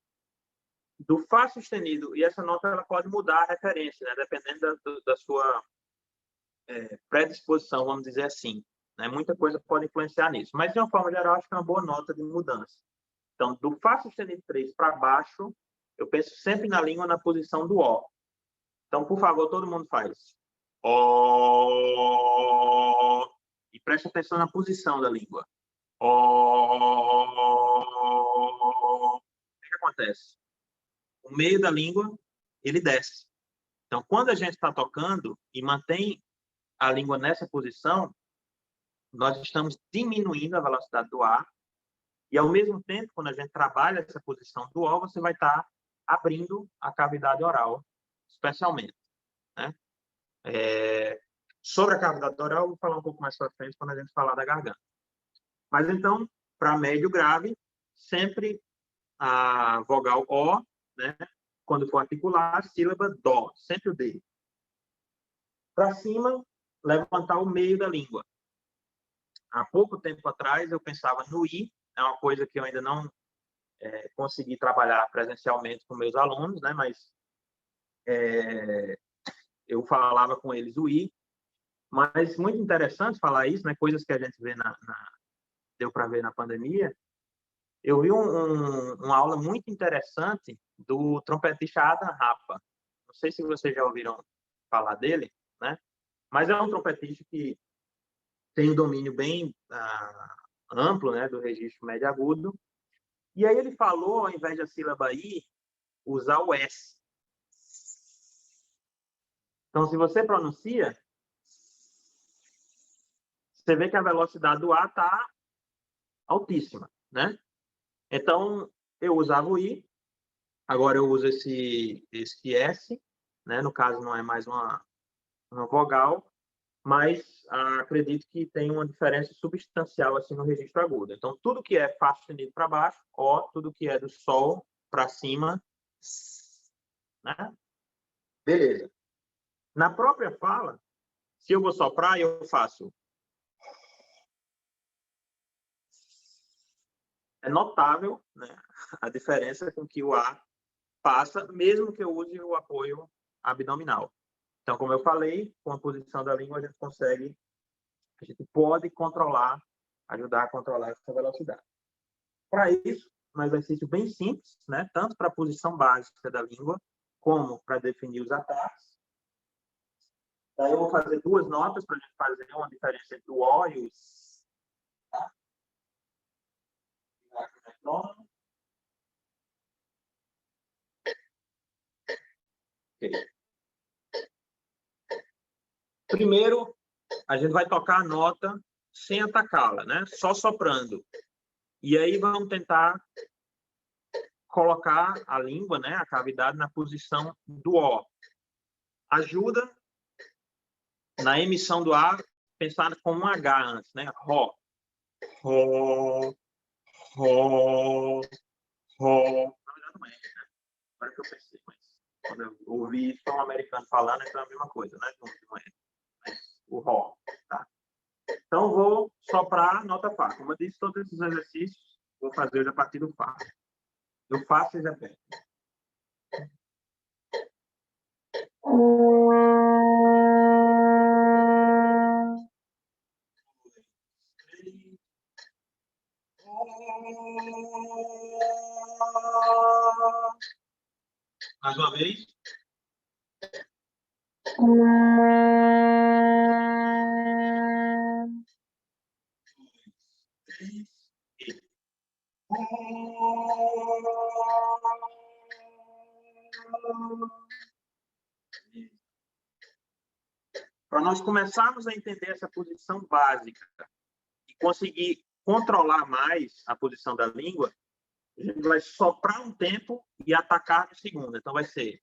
Do Fá sustenido, e essa nota ela pode mudar a referência, né? Dependendo da sua predisposição, vamos dizer assim. Né? Muita coisa pode influenciar nisso. Mas, de uma forma geral, acho que é uma boa nota de mudança. Então, do Fá sustenido 3 para baixo, eu penso sempre na língua na posição do O. Então, por favor, todo mundo faz. O. E preste atenção na posição da língua. O. O que acontece? O meio da língua, ele desce. Então, quando a gente está tocando e mantém a língua nessa posição, nós estamos diminuindo a velocidade do ar e, ao mesmo tempo, quando a gente trabalha essa posição do O, você vai estar abrindo a cavidade oral, especialmente. Né? Sobre a cavidade oral, eu vou falar um pouco mais para frente quando a gente falar da garganta. Mas, então, para médio grave, sempre a vogal O, né? Quando for articular, a sílaba Dó, sempre o D. Para cima, levantar o meio da língua. Há pouco tempo atrás, eu pensava no I, é uma coisa que eu ainda não consegui trabalhar presencialmente com meus alunos, né? Mas eu falava com eles o I. Mas muito interessante falar isso, né? Coisas que a gente vê deu para ver na pandemia. Eu vi uma aula muito interessante do trompetista Adam Rapa. Não sei se vocês já ouviram falar dele, né? Mas é um trompetista que tem um domínio bem amplo, né, do registro médio agudo. E aí ele falou, ao invés da sílaba I, usar o S. Então, se você pronuncia, você vê que a velocidade do A está altíssima, né? Então, eu usava o I, agora eu uso esse S, né? No caso, não é mais uma vogal, mas acredito que tem uma diferença substancial assim no registro agudo. Então, tudo que é Fá sustenido para baixo, O, tudo que é do Sol para cima, né? Beleza. Na própria fala, se eu vou soprar, eu faço. É notável, né, a diferença com que o ar passa, mesmo que eu use o apoio abdominal. Então, como eu falei, com a posição da língua, a gente pode controlar, ajudar a controlar essa velocidade. Para isso, um exercício bem simples, né, tanto para a posição básica da língua, como para definir os ataques. Daí eu vou fazer duas notas para a gente fazer uma diferença entre o O e o S. Tá? Okay. Primeiro, a gente vai tocar a nota sem atacá-la, né? Só soprando. E aí vamos tentar colocar a língua, né, a cavidade, na posição do O. Ajuda na emissão do ar, pensar como um H antes, né? Ró. Ró. Ró. Ró. Na verdade não é, né? Agora que eu pensei, mas quando eu ouvi isso um americano falando, então é a mesma coisa, né? Não é. Mas o Ró, tá? Então, vou soprar a nota Fá. Como eu disse, todos esses exercícios vou fazer hoje a partir do Fá. Do Fá, vocês apertam. Mais uma vez. Para nós começarmos a entender essa posição básica e conseguir controlar mais a posição da língua, a gente vai soprar um tempo e atacar no segundo. Então, vai ser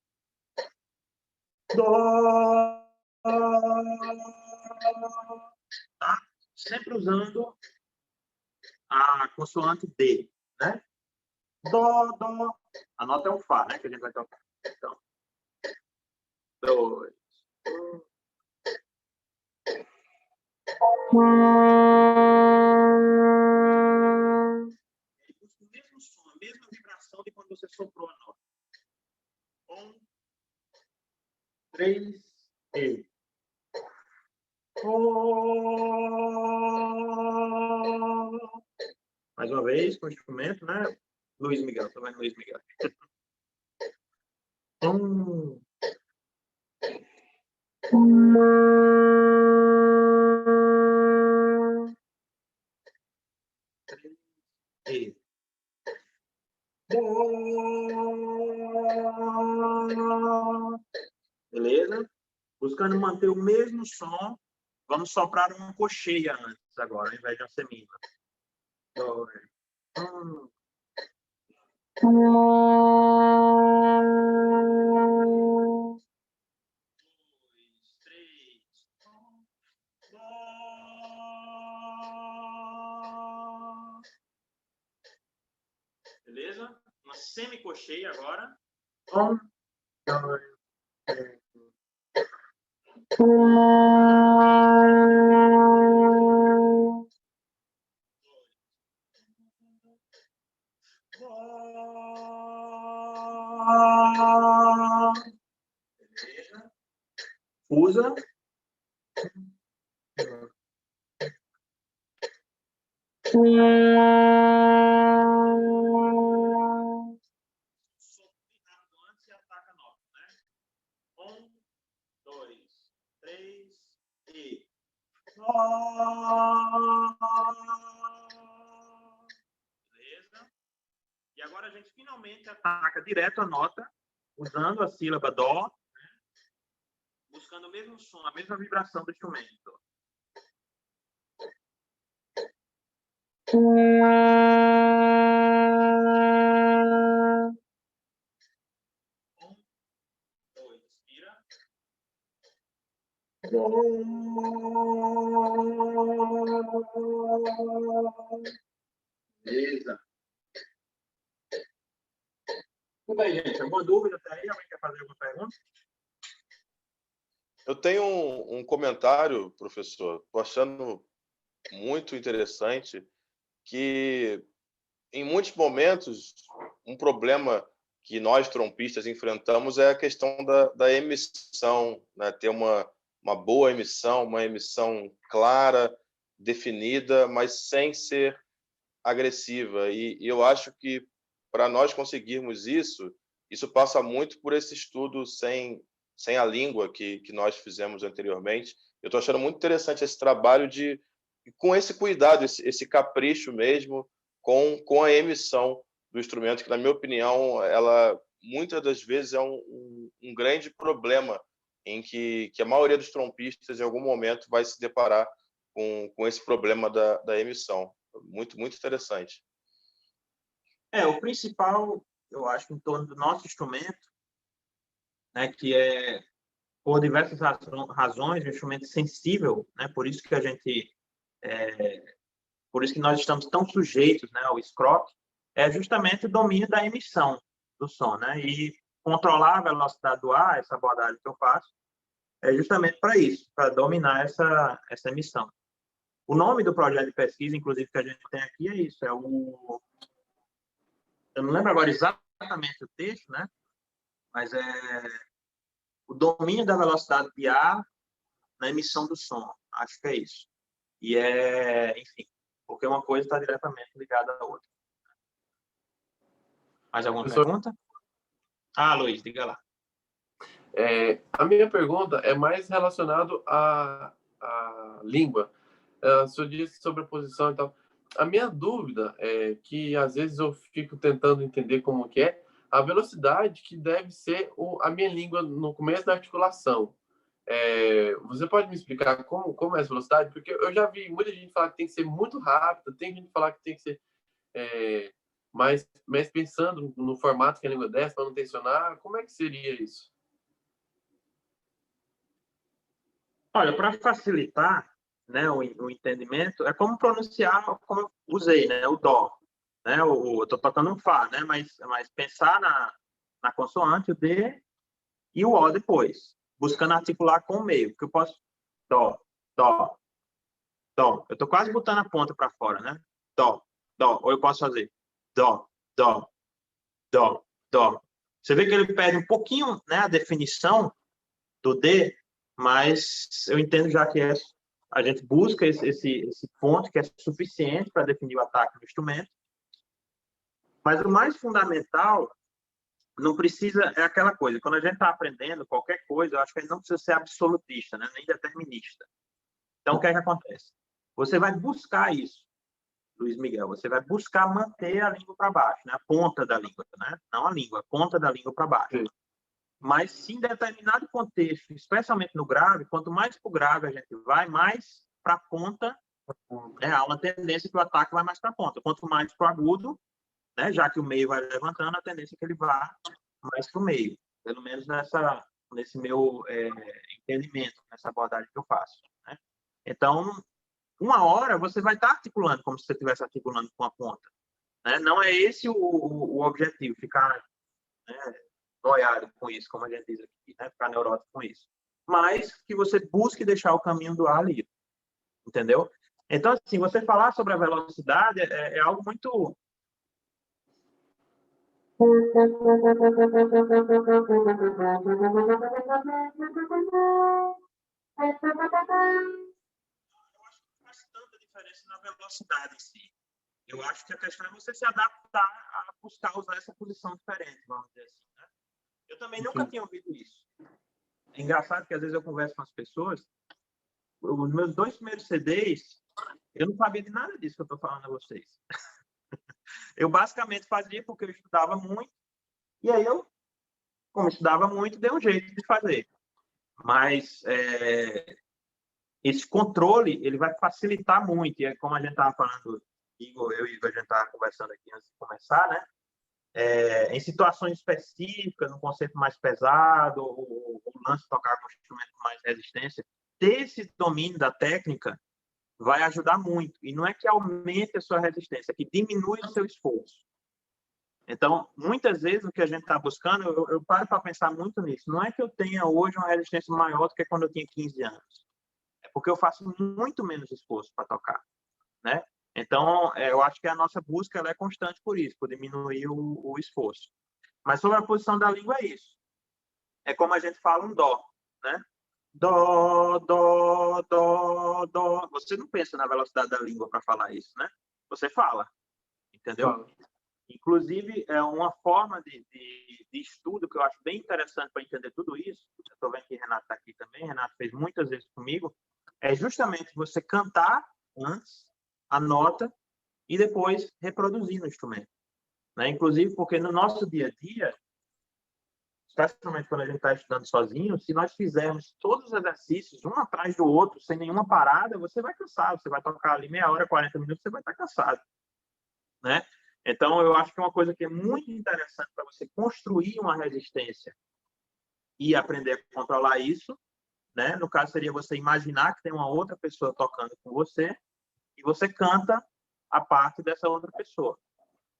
Dó, tá? Sempre usando a consoante D, né? Dó, dó. A nota é um Fá, né? Que a gente vai tocar. Então, 2, 1. E busca o mesmo som, a mesma vibração de quando você soprou a nota. 1, 3, e. Mais uma vez, com o instrumento, né? Luiz Miguel, tô vendo Luiz Miguel. E. Beleza? Buscando manter o mesmo som, vamos soprar uma cocheia antes agora, ao invés de uma semina. 2, 1. 2, 3. Beleza? Uma semicocheia agora. 1, 2, 3. Beleza? Usa. Antes e ataca a nota, né? 1, 2, 3 e. Beleza? E agora a gente finalmente ataca direto a nota, usando a sílaba dó, né? Buscando o mesmo som, a mesma vibração do instrumento. 1, 2, inspira. Beleza. Tudo bem, gente. Alguma dúvida até aí? Alguém quer fazer alguma pergunta? Eu tenho um comentário, professor, estou achando muito interessante, que em muitos momentos um problema que nós trompistas enfrentamos é a questão da emissão, né? Ter uma boa emissão, uma emissão clara, definida, mas sem ser agressiva. E eu acho que para nós conseguirmos isso passa muito por esse estudo sem a língua que nós fizemos anteriormente. Eu estou achando muito interessante esse trabalho com esse cuidado, esse capricho mesmo com a emissão do instrumento, que, na minha opinião, ela muitas das vezes é um grande problema em que a maioria dos trompistas, em algum momento, vai se deparar com esse problema da emissão. Muito, muito interessante. O principal, eu acho, em torno do nosso instrumento, né, que é, por diversas razões, um instrumento sensível, né, por isso que a gente, por isso que nós estamos tão sujeitos, né, ao scrot, é justamente o domínio da emissão do som, né, e controlar a velocidade do ar, essa abordagem que eu faço, é justamente para isso, para dominar essa emissão. O nome do projeto de pesquisa, inclusive, que a gente tem aqui é isso, eu não lembro agora exatamente o texto, né, mas é o domínio da velocidade de ar na emissão do som, acho que é isso. E enfim, porque uma coisa está diretamente ligada à outra. Mais alguma Professor, pergunta? Ah, Luiz, diga lá. a minha pergunta é mais relacionado à língua. O senhor disse sobre a posição e tal. A minha dúvida é que, às vezes, eu fico tentando entender como que é a velocidade que deve ser a minha língua no começo da articulação. Você pode me explicar como é essa velocidade? Porque eu já vi muita gente falar que tem que ser muito rápido, tem gente falar que tem que ser mas pensando no formato que a língua desce para não tensionar, como é que seria isso? Olha, para facilitar, né, o entendimento, é como pronunciar, como eu usei, né, o dó. Né, eu estou tocando um fá, né, mas pensar na consoante, o D e o O depois, buscando articular com o meio, porque eu posso dó, dó, dó. Eu estou quase botando a ponta para fora, né? Dó, dó. Ou eu posso fazer dó, dó, dó, dó. Você vê que ele perde um pouquinho, né, a definição do D, mas eu entendo já que a gente busca esse ponto que é suficiente para definir o ataque do instrumento. Mas o mais fundamental não precisa, é aquela coisa, quando a gente está aprendendo qualquer coisa, eu acho que a gente não precisa ser absolutista, né, nem determinista. Então, o que é que acontece? Você vai buscar isso, Luiz Miguel, você vai buscar manter a língua para baixo, né, a ponta da língua, né, não a língua, a ponta da língua para baixo. Sim. Mas, se em determinado contexto, especialmente no grave, quanto mais para o grave a gente vai, mais para a ponta, há uma tendência que o ataque vai mais para a ponta. Quanto mais para o agudo, né, já que o meio vai levantando, a tendência é que ele vá mais para o meio. Pelo menos nesse meu entendimento, nessa abordagem que eu faço. Né? Então, uma hora você vai estar articulando como se você estivesse articulando com a ponta. Né? Não é esse o objetivo, ficar, né, noiado com isso, como a gente diz aqui, né? Ficar neurótico com isso. Mas que você busque deixar o caminho do ar livre. Entendeu? Então, assim, você falar sobre a velocidade é algo muito... faz tanta diferença na velocidade em si. Eu acho que a questão é você se adaptar a buscar usar essa posição diferente, vamos dizer assim. Né? Eu também nunca tinha ouvido isso. É engraçado que às vezes eu converso com as pessoas, os meus 2 primeiros CDs, eu não sabia de nada disso que eu estou falando a vocês. Eu basicamente fazia porque eu estudava muito, e aí eu, como estudava muito, dei um jeito de fazer. Mas esse controle, ele vai facilitar muito, e é como a gente estava falando, eu e Igor, a gente estava conversando aqui antes de começar, né? Em situações específicas, num conceito mais pesado, ou lance de tocar com um instrumento com mais resistência, ter esse domínio da técnica vai ajudar muito. E não é que aumente a sua resistência, é que diminui o seu esforço. Então, muitas vezes, o que a gente está buscando, eu paro para pensar muito nisso. Não é que eu tenha hoje uma resistência maior do que quando eu tinha 15 anos. É porque eu faço muito menos esforço para tocar, né? Então, eu acho que a nossa busca ela é constante por isso, por diminuir o esforço. Mas sobre a posição da língua é isso. É como a gente fala um dó, né? Dó, dó, dó, dó. Você não pensa na velocidade da língua para falar isso, né? Você fala, entendeu? Fala. Inclusive, é uma forma de estudo que eu acho bem interessante para entender tudo isso. Eu estou vendo que Renato está aqui também. Renato fez muitas vezes comigo. É justamente você cantar antes a nota e depois reproduzir no instrumento. Né? Inclusive, porque no nosso dia a dia, especialmente quando a gente está estudando sozinho, se nós fizermos todos os exercícios, um atrás do outro, sem nenhuma parada, você vai cansar. Você vai tocar ali meia hora, 40 minutos, você vai estar cansado. Né? Então, eu acho que é uma coisa que é muito interessante para você construir uma resistência e aprender a controlar isso, né? No caso, seria você imaginar que tem uma outra pessoa tocando com você e você canta a parte dessa outra pessoa.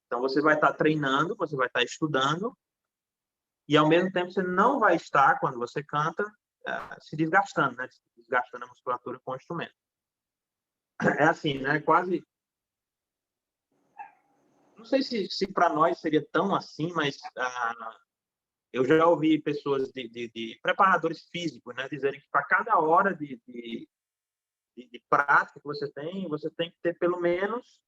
Então, você vai estar treinando, você vai estar estudando e, ao mesmo tempo, você não vai estar, quando você canta, se desgastando, né? Desgastando a musculatura com o instrumento. É assim, né? Quase... Não sei se para nós seria tão assim, mas eu já ouvi pessoas de preparadores físicos, né, dizerem que para cada hora de prática que você tem que ter pelo menos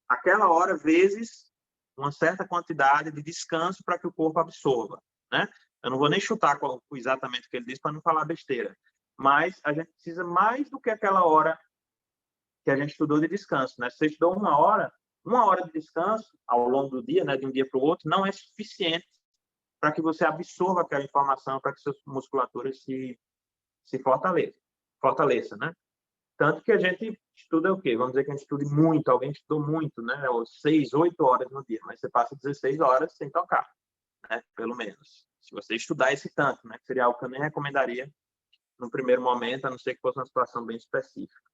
aquela hora vezes uma certa quantidade de descanso para que o corpo absorva, né? Eu não vou nem chutar exatamente o que ele disse para não falar besteira, mas a gente precisa mais do que aquela hora que a gente estudou de descanso, né? Se você estudou uma hora de descanso ao longo do dia, né, de um dia para o outro, não é suficiente para que você absorva aquela informação, para que suas musculaturas se fortaleça, né? Tanto que a gente estuda o quê? Vamos dizer que a gente estude muito, alguém estudou muito, né? Ou 6, 8 horas no dia, mas você passa 16 horas sem tocar, né? Pelo menos. Se você estudar esse tanto, né? Que seria algo que eu nem recomendaria no primeiro momento, a não ser que fosse uma situação bem específica.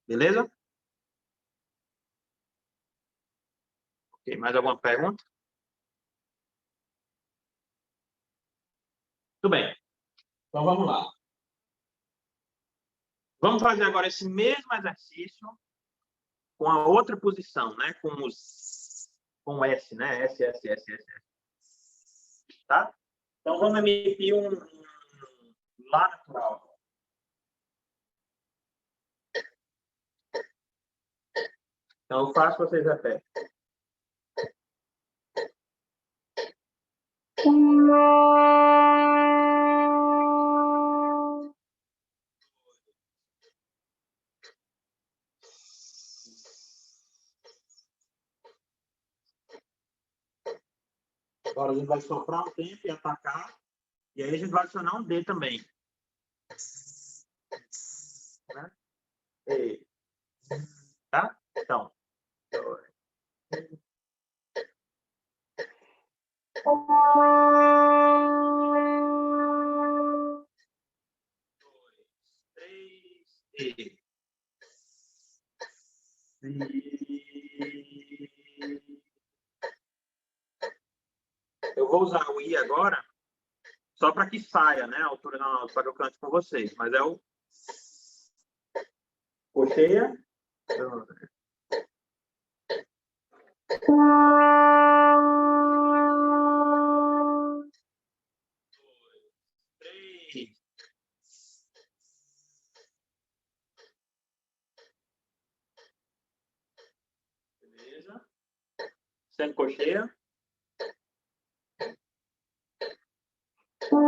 Beleza? Ok, mais alguma pergunta? Tudo bem. Então, vamos lá. Vamos fazer agora esse mesmo exercício com a outra posição, né? Com o S, né? S, S, S, S. Tá? Então, vamos emitir um Lá natural. Então, eu faço, vocês repetem. Agora a gente vai soprar um tempo e atacar. E aí a gente vai adicionar um D também. Né? E, tá? Então. 3, eu vou usar o I agora, só para que saia, né? A altura da nota, para que eu cante com vocês. Mas é o cocheia. 3. Beleza. Semicocheia. 3.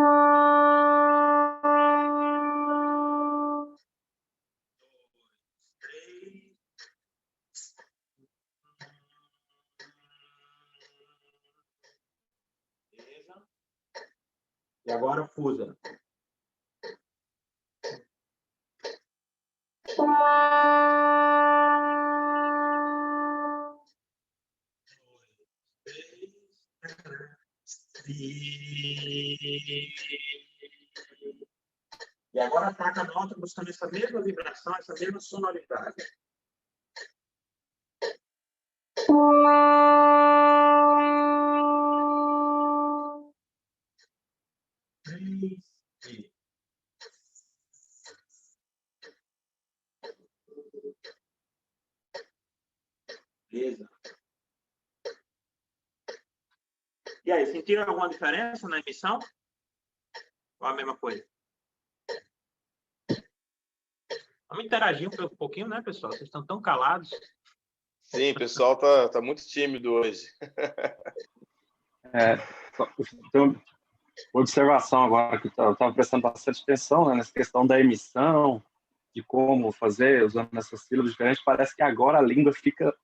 Beleza. E agora fusa. 3. E agora ataca a nota buscando essa mesma vibração, essa mesma sonoridade. 3. Beleza. E aí, sentiram alguma diferença na emissão? Ou a mesma coisa? Vamos interagir um pouquinho, né, pessoal? Vocês estão tão calados. Sim, o pessoal tá muito tímido hoje. Então, observação agora, que eu estava prestando bastante atenção, né, nessa questão da emissão, de como fazer, usando essas sílabas diferentes. Parece que agora a língua fica,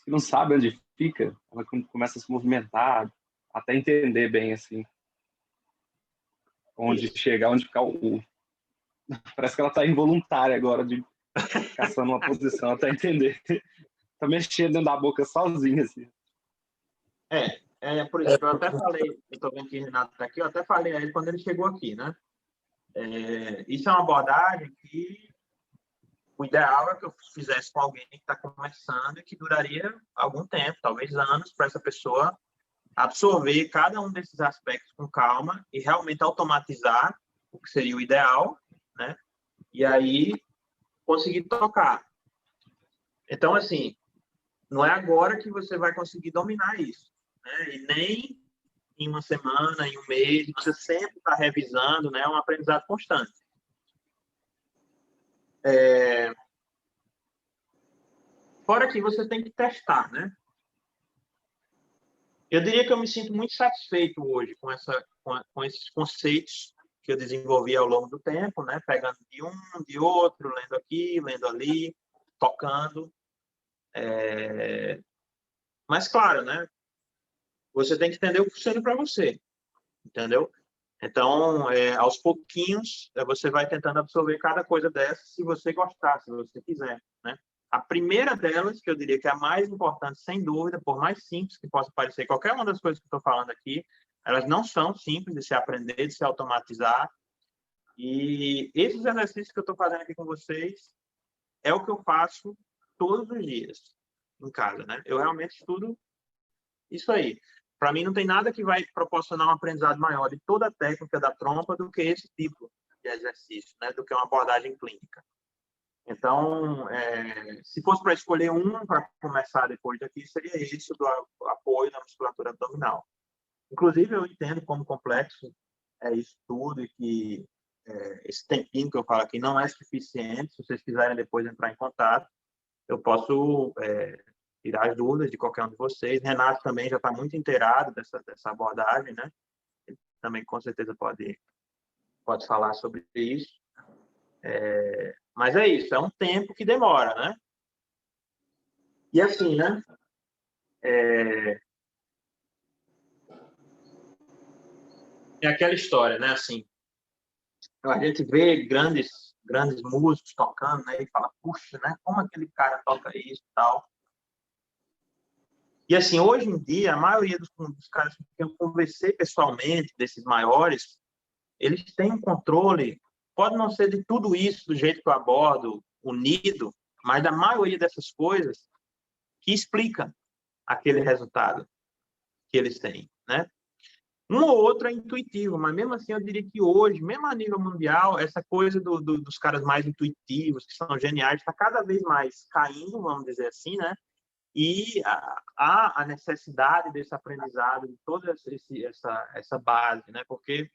não sabe onde fica, ela começa a se movimentar, até entender bem, assim, onde chegar, onde ficar o... Parece que ela está involuntária agora, de caçando uma posição, até entender. Tá mexendo dentro da boca sozinha, assim. Por exemplo, eu até falei, eu estou vendo que o Renato está aqui, eu até falei a ele quando ele chegou aqui, né? Isso é uma abordagem que o ideal é que eu fizesse com alguém que está começando e que duraria algum tempo, talvez anos, para essa pessoa absorver cada um desses aspectos com calma e realmente automatizar o que seria o ideal, né? E aí conseguir tocar. Então, assim, não é agora que você vai conseguir dominar isso, né? E nem em uma semana, em um mês, você sempre está revisando, né? É um aprendizado constante. Fora que você tem que testar, né? Eu diria que eu me sinto muito satisfeito hoje com esses conceitos que eu desenvolvi ao longo do tempo, né? Pegando de um, de outro, lendo aqui, lendo ali, tocando. Mas, claro, né? Você tem que entender o que funciona para você, entendeu? Então, aos pouquinhos, você vai tentando absorver cada coisa dessa, se você gostar, se você quiser, né? A primeira delas, que eu diria que é a mais importante, sem dúvida, por mais simples que possa parecer, qualquer uma das coisas que eu estou falando aqui, elas não são simples de se aprender, de se automatizar. E esses exercícios que eu estou fazendo aqui com vocês é o que eu faço todos os dias em casa, né? Eu realmente estudo isso aí. Para mim, não tem nada que vai proporcionar um aprendizado maior de toda a técnica da trompa do que esse tipo de exercício, né? Do que uma abordagem clínica. Então, se fosse para escolher um para começar depois daqui, seria esse do apoio na musculatura abdominal. Inclusive, eu entendo como complexo é isso tudo e que esse tempinho que eu falo aqui não é suficiente. Se vocês quiserem depois entrar em contato, eu posso tirar as dúvidas de qualquer um de vocês. Renato também já está muito inteirado dessa abordagem, né? Ele também, com certeza, pode falar sobre isso. Mas é isso, é um tempo que demora, né? E assim, né? É aquela história, né? Assim, a gente vê grandes músicos tocando, né? E fala, puxa, né? Como aquele cara toca isso e tal. E assim, hoje em dia, a maioria dos caras que eu conversei pessoalmente, desses maiores, eles têm um controle, pode não ser de tudo isso do jeito que eu abordo, unido, mas da maioria dessas coisas que explica aquele resultado que eles têm, né? Um ou outro é intuitivo, mas mesmo assim eu diria que hoje, mesmo a nível mundial, essa coisa dos caras mais intuitivos, que são geniais, está cada vez mais caindo, vamos dizer assim, né? E há a necessidade desse aprendizado, de toda essa base, né? Porque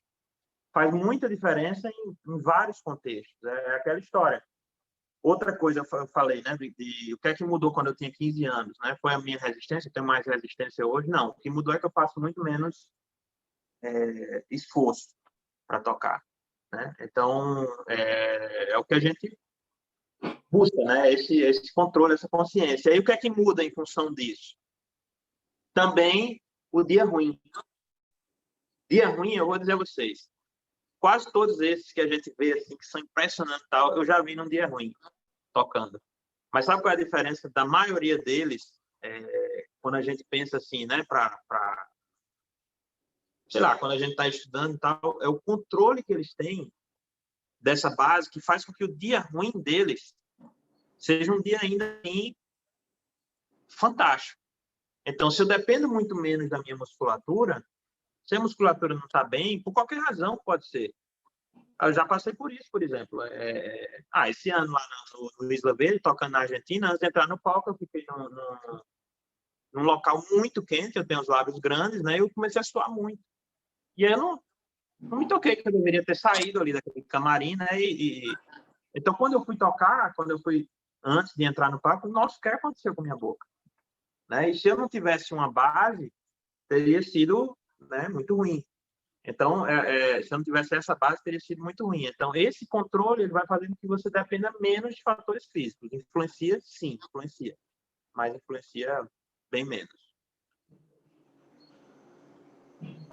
faz muita diferença em vários contextos. É aquela história. Outra coisa eu falei, né? O que é que mudou quando eu tinha 15 anos, né? Foi a minha resistência? Eu tenho mais resistência hoje? Não. O que mudou é que eu faço muito menos esforço para tocar, né? Então, é o que a gente busca, né? Esse controle, essa consciência. E aí, o que é que muda em função disso? Também o dia ruim. Dia ruim, eu vou dizer a vocês, quase todos esses que a gente vê, assim, que são impressionantes tal, eu já vi num dia ruim, tocando. Mas sabe qual é a diferença da maioria deles, quando a gente pensa assim, né, sei lá, quando a gente está estudando e tal, é o controle que eles têm dessa base que faz com que o dia ruim deles seja um dia ainda assim fantástico. Então, se eu dependo muito menos da minha musculatura, se a musculatura não está bem, por qualquer razão pode ser. Eu já passei por isso, por exemplo. Esse ano lá no Isla Verde, tocando na Argentina, antes de entrar no palco, eu fiquei num local muito quente, eu tenho os lábios grandes, né? E eu comecei a suar muito. E aí eu não me toquei que eu deveria ter saído ali daquele camarim, né? Então, quando eu fui tocar, antes de entrar no palco, nossa, o que aconteceu com a minha boca? Né? E se eu não tivesse uma base, teria sido, né, muito ruim. Então, se eu não tivesse essa base, teria sido muito ruim. Então, esse controle ele vai fazendo com que você dependa menos de fatores físicos. Influencia, sim, influencia. Mas influencia bem menos.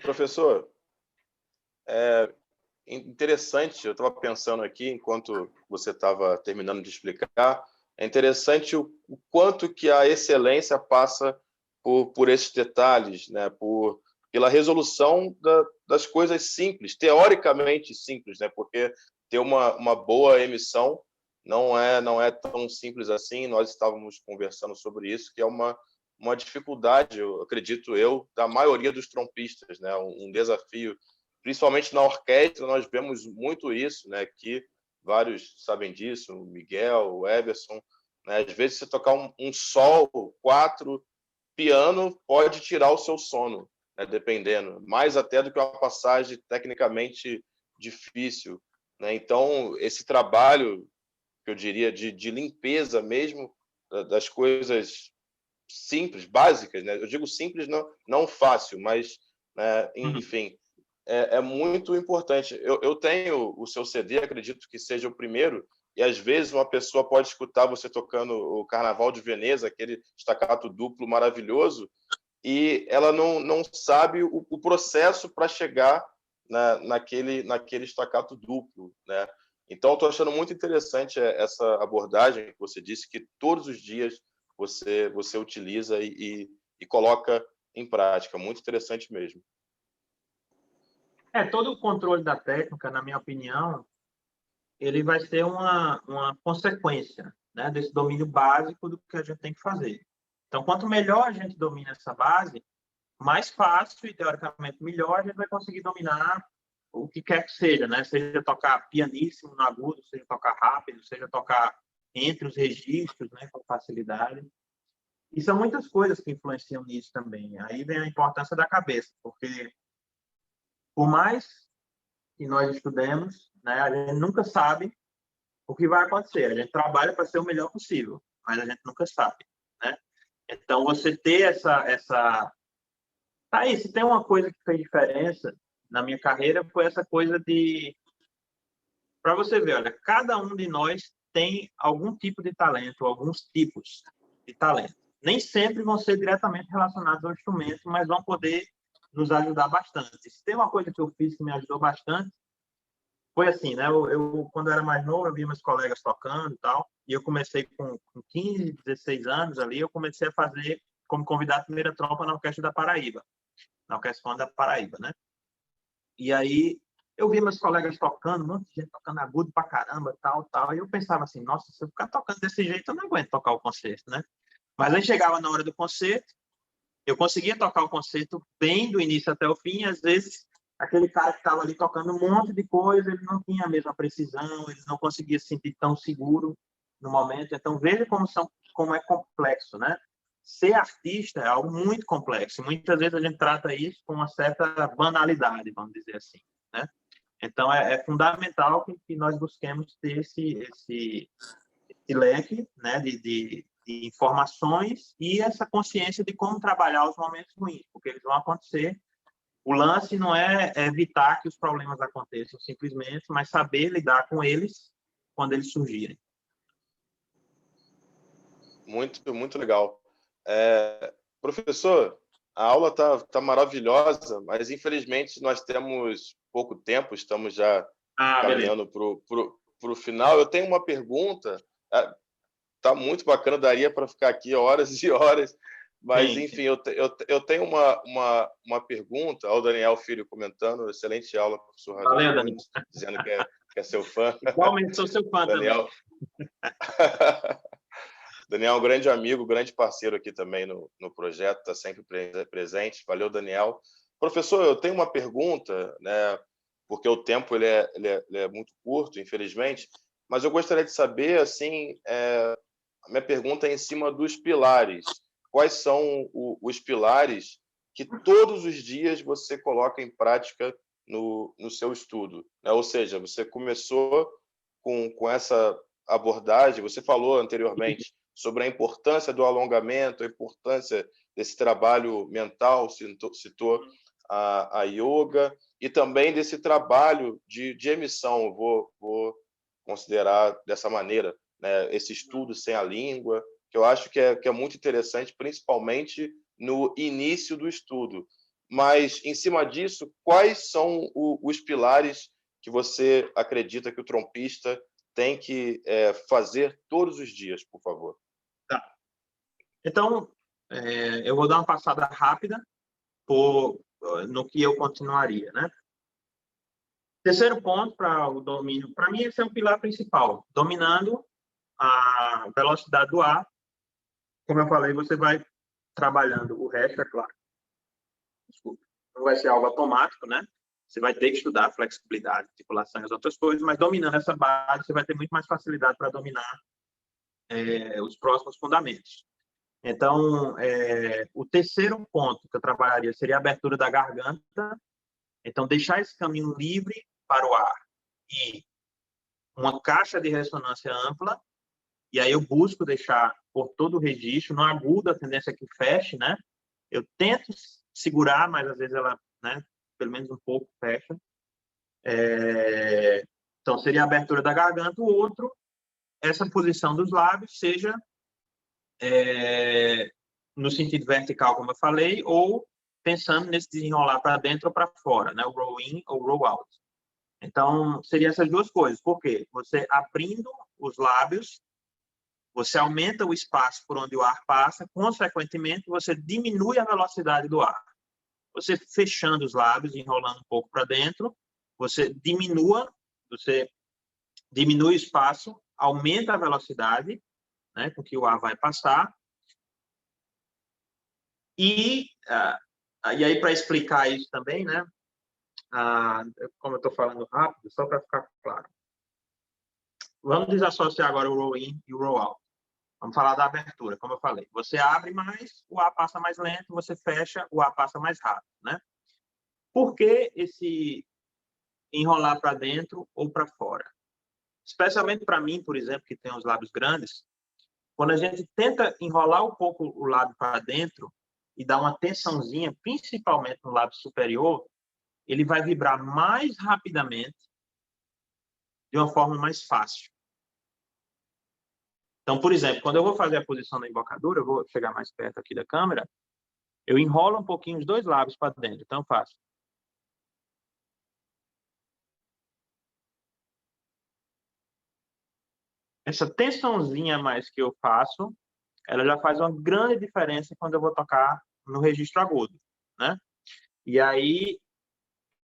Professor, interessante, eu estava pensando aqui, enquanto você estava terminando de explicar, é interessante o quanto que a excelência passa por esses detalhes, né? Pela resolução das coisas simples, teoricamente simples, né? Porque ter uma boa emissão não é tão simples assim. Nós estávamos conversando sobre isso, que é uma dificuldade, eu acredito da maioria dos trompistas, né? Um desafio, principalmente na orquestra, nós vemos muito isso, né? Que vários sabem disso, o Miguel, o Eberson, né? Às vezes você tocar um sol 4, piano pode tirar o seu sono, né? Dependendo, mais até do que uma passagem tecnicamente difícil, né? Então, esse trabalho, que eu diria, de limpeza mesmo das coisas simples, básicas, né? Eu digo simples, não fácil, mas, né, enfim, é muito importante. Eu tenho o seu CD, acredito que seja o primeiro, e às vezes uma pessoa pode escutar você tocando o Carnaval de Veneza, aquele staccato duplo maravilhoso, e ela não sabe o processo para chegar naquele staccato duplo, né? Então, estou achando muito interessante essa abordagem que você disse, que todos os dias você utiliza e coloca em prática. Muito interessante mesmo. Todo o controle da técnica, na minha opinião, ele vai ser uma consequência, né, desse domínio básico do que a gente tem que fazer. Então, quanto melhor a gente domina essa base, mais fácil e, teoricamente, melhor a gente vai conseguir dominar o que quer que seja, né? Seja tocar pianíssimo no agudo, seja tocar rápido, seja tocar entre os registros, né, com facilidade. E são muitas coisas que influenciam nisso também. Aí vem a importância da cabeça, porque por mais que nós estudemos, né, a gente nunca sabe o que vai acontecer. A gente trabalha para ser o melhor possível, mas a gente nunca sabe, né? Então, você ter essa... Aí, se tem uma coisa que fez diferença na minha carreira, foi essa coisa de... Para você ver, olha, cada um de nós tem algum tipo de talento, alguns tipos de talento. Nem sempre vão ser diretamente relacionados ao instrumento, mas vão poder nos ajudar bastante. Se tem uma coisa que eu fiz que me ajudou bastante, foi assim, né? Quando eu era mais novo, eu via meus colegas tocando e tal, e eu comecei com 15, 16 anos ali, eu comecei a fazer como convidado de primeira tropa na Orquestra da Paraíba, na Orquestra da Paraíba, né? E aí eu via meus colegas tocando, um monte de gente tocando agudo pra caramba, tal, e eu pensava assim, nossa, se eu ficar tocando desse jeito, eu não aguento tocar o concerto, né? Mas aí chegava na hora do concerto, eu conseguia tocar o concerto bem do início até o fim, e às vezes aquele cara que estava ali tocando um monte de coisa, ele não tinha a mesma precisão, ele não conseguia se sentir tão seguro no momento. Então, veja como é complexo, né? Ser artista é algo muito complexo. Muitas vezes a gente trata isso com uma certa banalidade, vamos dizer assim, né? Então, é fundamental que nós busquemos ter esse leque, né, de informações e essa consciência de como trabalhar os momentos ruins, porque eles vão acontecer. O lance não é evitar que os problemas aconteçam simplesmente, mas saber lidar com eles quando eles surgirem. Muito, muito legal. Professor, a aula tá maravilhosa, mas infelizmente nós temos pouco tempo, estamos já caminhando para o final. Eu tenho uma pergunta, tá muito bacana, daria para ficar aqui horas e horas, mas enfim, eu tenho uma pergunta ao Daniel Filho comentando, excelente aula, professor Radinho. Valeu, Daniel. Dizendo que é seu fã. Igualmente sou seu fã Daniel... também. Daniel é um grande amigo, grande parceiro aqui também no projeto, está sempre presente. Valeu, Daniel. Professor, eu tenho uma pergunta, né, porque o tempo ele é muito curto, infelizmente, mas eu gostaria de saber, assim, a minha pergunta é em cima dos pilares. Quais são os pilares que todos os dias você coloca em prática no seu estudo, né? Ou seja, você começou com essa abordagem, você falou anteriormente sobre a importância do alongamento, a importância desse trabalho mental, citou a yoga, e também desse trabalho de emissão, eu vou considerar dessa maneira, né, esse estudo sem a língua, que eu acho que é muito interessante, principalmente no início do estudo. Mas, em cima disso, quais são os pilares que você acredita que o trompista tem que fazer todos os dias, por favor? Tá. Então, eu vou dar uma passada rápida no que eu continuaria, né? Terceiro ponto para o domínio, para mim esse é o pilar principal, dominando a velocidade do ar. Como eu falei, você vai trabalhando o resto, é claro. Desculpa. Não vai ser algo automático, né? Você vai ter que estudar flexibilidade, articulação e as outras coisas, mas dominando essa base, você vai ter muito mais facilidade para dominar os próximos fundamentos. Então, o terceiro ponto que eu trabalharia seria a abertura da garganta. Então, deixar esse caminho livre para o ar e uma caixa de ressonância ampla. E aí eu busco deixar por todo o registro. No agudo, a tendência é que feche, né? Eu tento segurar, mas às vezes ela, né, pelo menos um pouco, fecha. Então, seria a abertura da garganta. O outro, essa posição dos lábios, seja no sentido vertical, como eu falei, ou pensando nesse desenrolar para dentro ou para fora, né? O roll in ou roll out. Então, seriam essas duas coisas. Por quê? Você abrindo os lábios, você aumenta o espaço por onde o ar passa, consequentemente, você diminui a velocidade do ar. Você fechando os lábios, enrolando um pouco para dentro, você diminui o espaço, aumenta a velocidade, né, com que o ar vai passar. E aí, para explicar isso também, né, como eu estou falando rápido, só para ficar claro. Vamos desassociar agora o roll in e o roll out. Vamos falar da abertura, como eu falei. Você abre mais, o ar passa mais lento, você fecha, o ar passa mais rápido, né? Por que esse enrolar para dentro ou para fora? Especialmente para mim, por exemplo, que tem os lábios grandes, quando a gente tenta enrolar um pouco o lábio para dentro e dar uma tensãozinha, principalmente no lábio superior, ele vai vibrar mais rapidamente, de uma forma mais fácil. Então, por exemplo, quando eu vou fazer a posição da embocadura, eu vou chegar mais perto aqui da câmera, eu enrolo um pouquinho os dois lábios para dentro. Então, eu faço. Essa tensãozinha a mais que eu faço, ela já faz uma grande diferença quando eu vou tocar no registro agudo, né? E aí,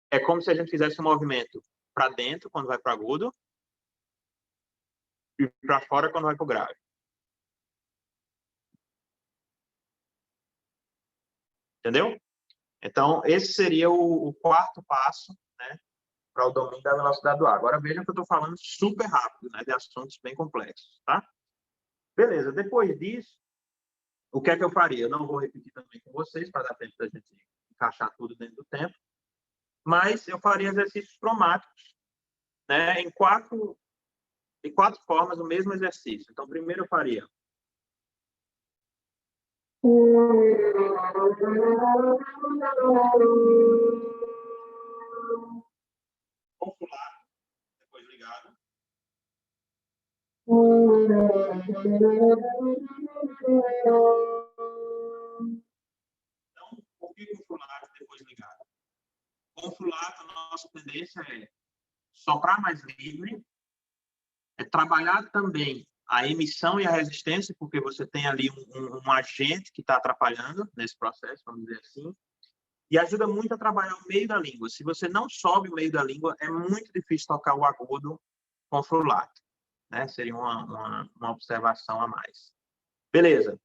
é como se a gente fizesse um movimento para dentro, quando vai para agudo, e para fora, quando vai para o grave. Entendeu? Então, esse seria o quarto passo, né, para o domínio da velocidade do ar. Agora, vejam que eu estou falando super rápido, né, de assuntos bem complexos, tá? Beleza, depois disso, o que é que eu faria? Eu não vou repetir também com vocês, para dar tempo da gente encaixar tudo dentro do tempo, mas eu faria exercícios cromáticos, né, em quatro formas, o mesmo exercício. Então, primeiro eu faria consulado, depois ligado. Então, por que consulado, depois ligado? Consulado, a nossa tendência é soprar mais livre, é trabalhar também a emissão e a resistência, porque você tem ali um agente que está atrapalhando nesse processo, vamos dizer assim, e ajuda muito a trabalhar o meio da língua. Se você não sobe o meio da língua, é muito difícil tocar o agudo com frulato, né? Seria uma observação a mais. Beleza.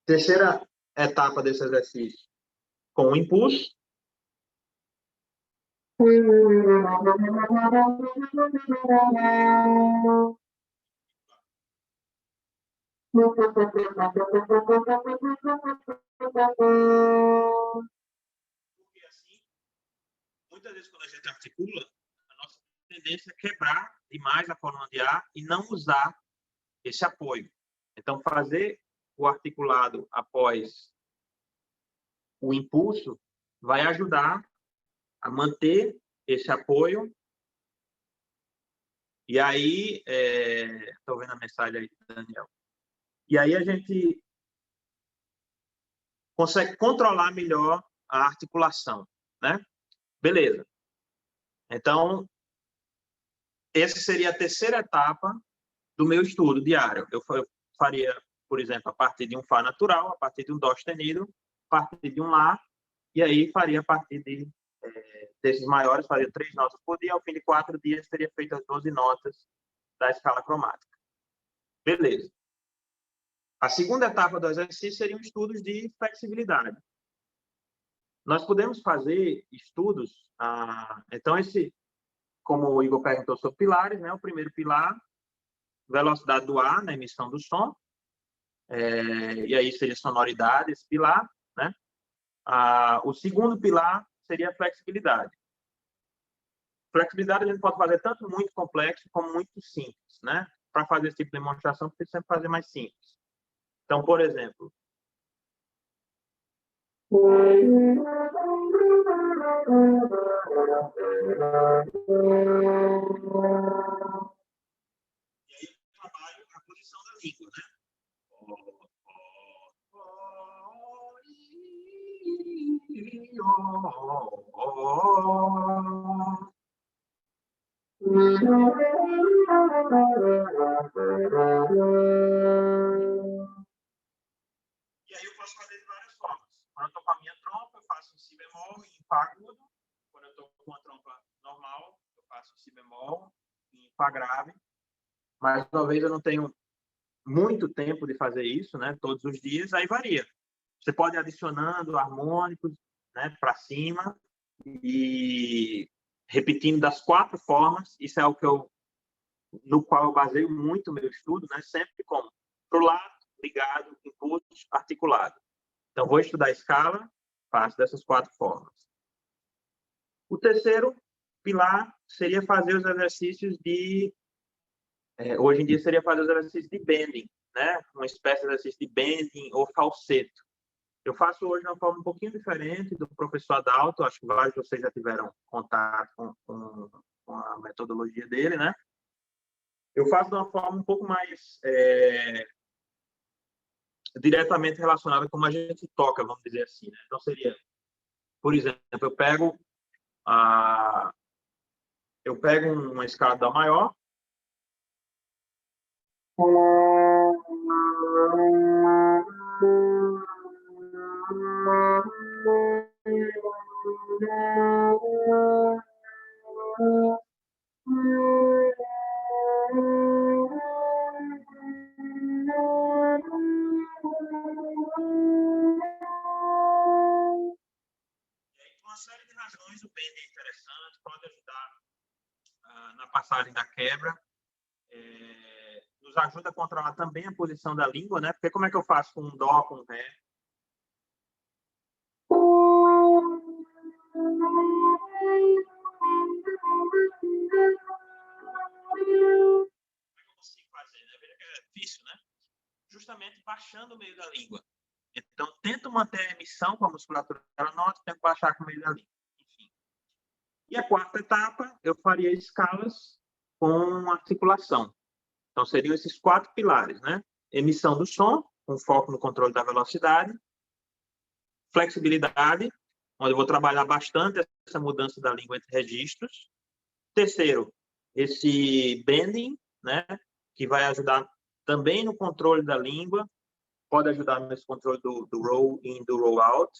Terceira etapa desse exercício, com o impulso. Porque assim, muitas vezes quando a gente articula, a nossa tendência é quebrar demais a coluna de ar e não usar esse apoio. Então, fazer o articulado após o impulso vai ajudar a manter esse apoio. E aí, estou vendo a mensagem aí do Daniel. E aí a gente consegue controlar melhor a articulação, né? Beleza. Então, essa seria a terceira etapa do meu estudo diário. Eu faria, por exemplo, a partir de um Fá natural, a partir de um Dó sustenido, a partir de um Lá, e aí faria a partir desses maiores, faria 3 notas por dia, ao fim de 4 dias teria feito as 12 notas da escala cromática. Beleza. A segunda etapa do exercício seriam estudos de flexibilidade. Nós podemos fazer estudos, então como o Igor perguntou sobre pilares, né? O primeiro pilar, velocidade do ar na emissão do som, e aí seria sonoridade, esse pilar, né? O segundo pilar seria a flexibilidade. Flexibilidade a gente pode fazer tanto muito complexo como muito simples, né? Para fazer esse tipo de demonstração, precisa sempre fazer mais simples. Então, por exemplo, e aí eu trabalho a posição da língua, né? E aí eu posso fazer de várias formas. Quando eu estou com a minha trompa, eu faço em si bemol e em fá agudo. Quando eu estou com a trompa normal, eu faço em si bemol e em fá grave. Mais uma vez, eu não tenho muito tempo de fazer isso, né? Todos os dias, aí varia. Você pode ir adicionando harmônicos, né, para cima e repetindo das 4 formas. Isso é o que no qual eu baseio muito o meu estudo, né? Sempre como pro lado, ligado, impulso, articulado. Então, vou estudar a escala, faço dessas 4 formas. O terceiro pilar seria fazer os exercícios de... hoje em dia seria fazer os exercícios de bending, né? Uma espécie de exercício de bending ou falseto. Eu faço hoje de uma forma um pouquinho diferente do professor Adalto. Acho que vários de vocês já tiveram contato com a metodologia dele, né? Eu faço de uma forma um pouco mais diretamente relacionada com como a gente toca, vamos dizer assim, né? Então, seria, por exemplo, eu pego uma escala Dó maior, uma série de razões. O bending é interessante, pode ajudar na passagem da quebra, nos ajuda a controlar também a posição da língua, né? Porque como é que eu faço com um Dó, com um Ré? Como é que eu consigo fazer, né? Veja que é difícil, né? Justamente baixando o meio da língua. Então, tento manter a emissão com a musculatura da nota, tento baixar com o meio da língua. Enfim. E a quarta etapa, eu faria escalas com articulação. Então, seriam esses 4 pilares, né? Emissão do som, com foco no controle da velocidade. Flexibilidade, onde eu vou trabalhar bastante essa mudança da língua entre registros. Terceiro, esse bending, né? Que vai ajudar também no controle da língua, pode ajudar nesse controle do roll in, do roll out,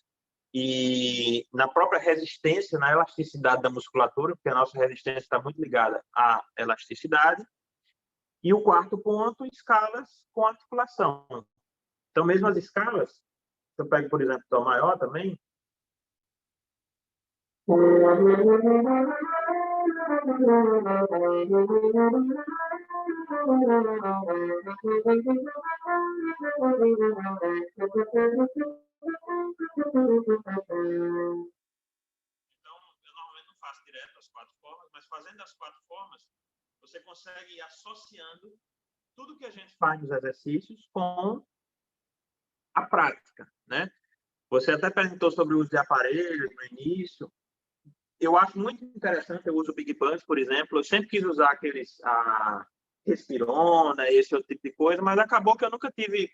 e na própria resistência, na elasticidade da musculatura, porque a nossa resistência está muito ligada à elasticidade. E o quarto ponto, escalas com articulação. Então, mesmo as escalas, se eu pego, por exemplo, Dó maior também, então, eu normalmente não faço direto as 4 formas, mas fazendo as 4 formas, você consegue ir associando tudo que a gente faz nos exercícios com a prática, né? Você até perguntou sobre o uso de aparelhos no início. Eu acho muito interessante, eu uso o Big Buzz, por exemplo. Eu sempre quis usar aqueles Respirona, esse outro tipo de coisa, mas acabou que eu nunca tive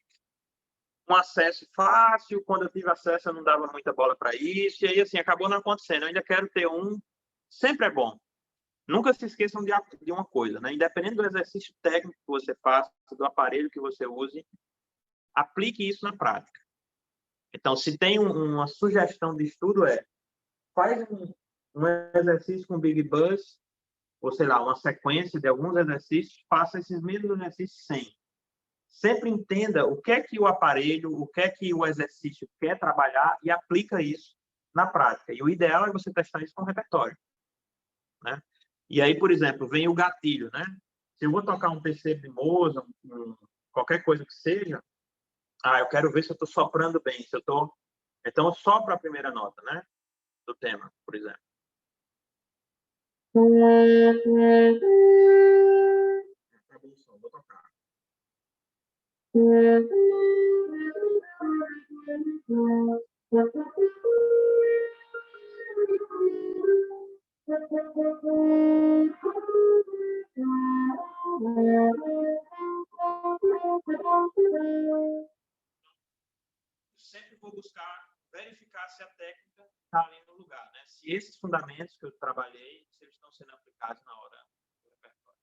um acesso fácil. Quando eu tive acesso, eu não dava muita bola para isso. E aí, assim, acabou não acontecendo. Eu ainda quero ter um. Sempre é bom. Nunca se esqueçam de uma coisa, né? Independente do exercício técnico que você faça, do aparelho que você use, aplique isso na prática. Então, se tem uma sugestão de estudo, faz um exercício com Big Buzz, ou sei lá, uma sequência de alguns exercícios, faça esses mesmos exercícios sem. Sempre entenda o que é que o aparelho, o que é que o exercício quer trabalhar e aplica isso na prática. E o ideal é você testar isso com o repertório, né? E aí, por exemplo, vem o gatilho, né? Se eu vou tocar um terceiro de Mozart, qualquer coisa que seja, eu quero ver se eu estou soprando bem, se eu estou... Então, eu sopro a primeira nota, né? Do tema, por exemplo. Acabou o som, vou tocar. Sempre vou buscar verificar se a técnica está ali no lugar, né? Se esses fundamentos que eu trabalhei, se eles estão sendo aplicados na hora do repertório.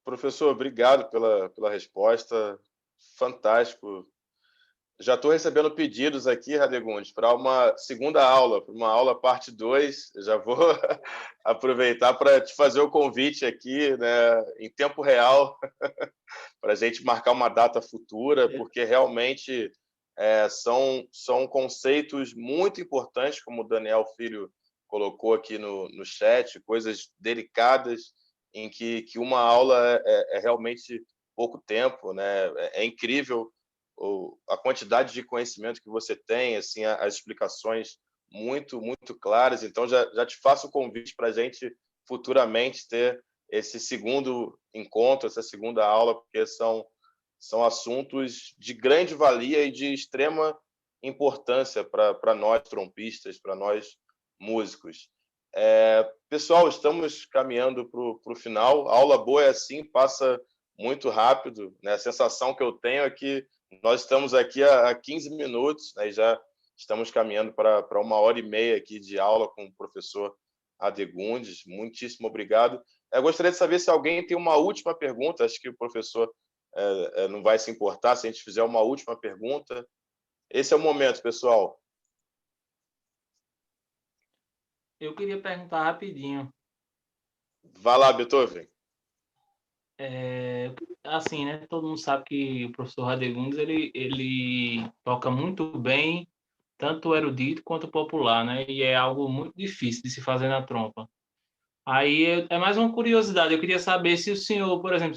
Professor, obrigado pela resposta. Fantástico. Já estou recebendo pedidos aqui, Radegundes, para uma segunda aula, para uma aula parte 2. Já vou aproveitar para te fazer o convite aqui, né, em tempo real, para a gente marcar uma data futura, porque realmente são conceitos muito importantes, como o Daniel Filho colocou aqui no chat, coisas delicadas, em que uma aula é realmente pouco tempo, né? É incrível a quantidade de conhecimento que você tem, assim, as explicações muito, muito claras. Então, já te faço o convite para a gente futuramente ter esse segundo encontro, essa segunda aula, porque são assuntos de grande valia e de extrema importância para nós trompistas, para nós músicos. Pessoal, estamos caminhando para o final. A aula boa é assim, passa muito rápido, né? A sensação que eu tenho é que nós estamos aqui há 15 minutos, né, e já estamos caminhando para 1h30 aqui de aula com o professor Radegundes. Muitíssimo obrigado. Eu gostaria de saber se alguém tem uma última pergunta. Acho que o professor não vai se importar se a gente fizer uma última pergunta. Esse é o momento, pessoal. Eu queria perguntar rapidinho. Vai lá, Beethoven. Assim, né? Todo mundo sabe que o professor Radegundes ele toca muito bem, tanto o erudito quanto o popular, né? E é algo muito difícil de se fazer na trompa. Aí é mais uma curiosidade. Eu queria saber se o senhor, por exemplo,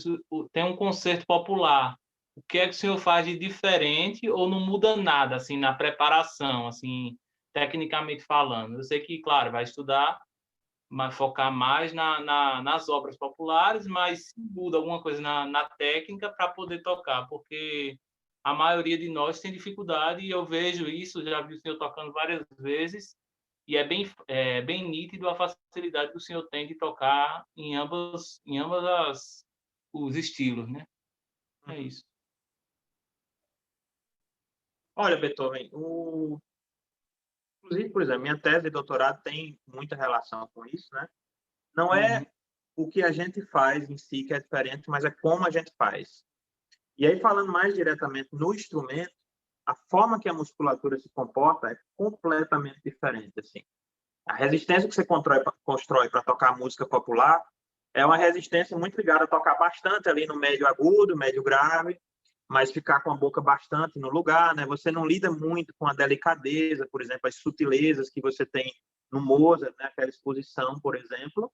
tem um concerto popular, o que é que o senhor faz de diferente ou não muda nada, assim, na preparação, assim, tecnicamente falando? Eu sei que, claro, vai estudar, mas focar mais nas obras populares, mas muda alguma coisa na técnica para poder tocar, porque a maioria de nós tem dificuldade e eu vejo isso, já vi o senhor tocando várias vezes, e é bem nítido a facilidade que o senhor tem de tocar em ambas os estilos, né? É isso. Olha, Beethoven, inclusive, por exemplo, minha tese de doutorado tem muita relação com isso, né? Não é o que a gente faz em si que é diferente, mas é como a gente faz. E aí, falando mais diretamente no instrumento, a forma que a musculatura se comporta é completamente diferente, assim. A resistência que você constrói para tocar música popular é uma resistência muito ligada a tocar bastante ali no médio agudo, médio grave, mas ficar com a boca bastante no lugar, né? Você não lida muito com a delicadeza, por exemplo, as sutilezas que você tem no Mozart, né? Aquela exposição, por exemplo.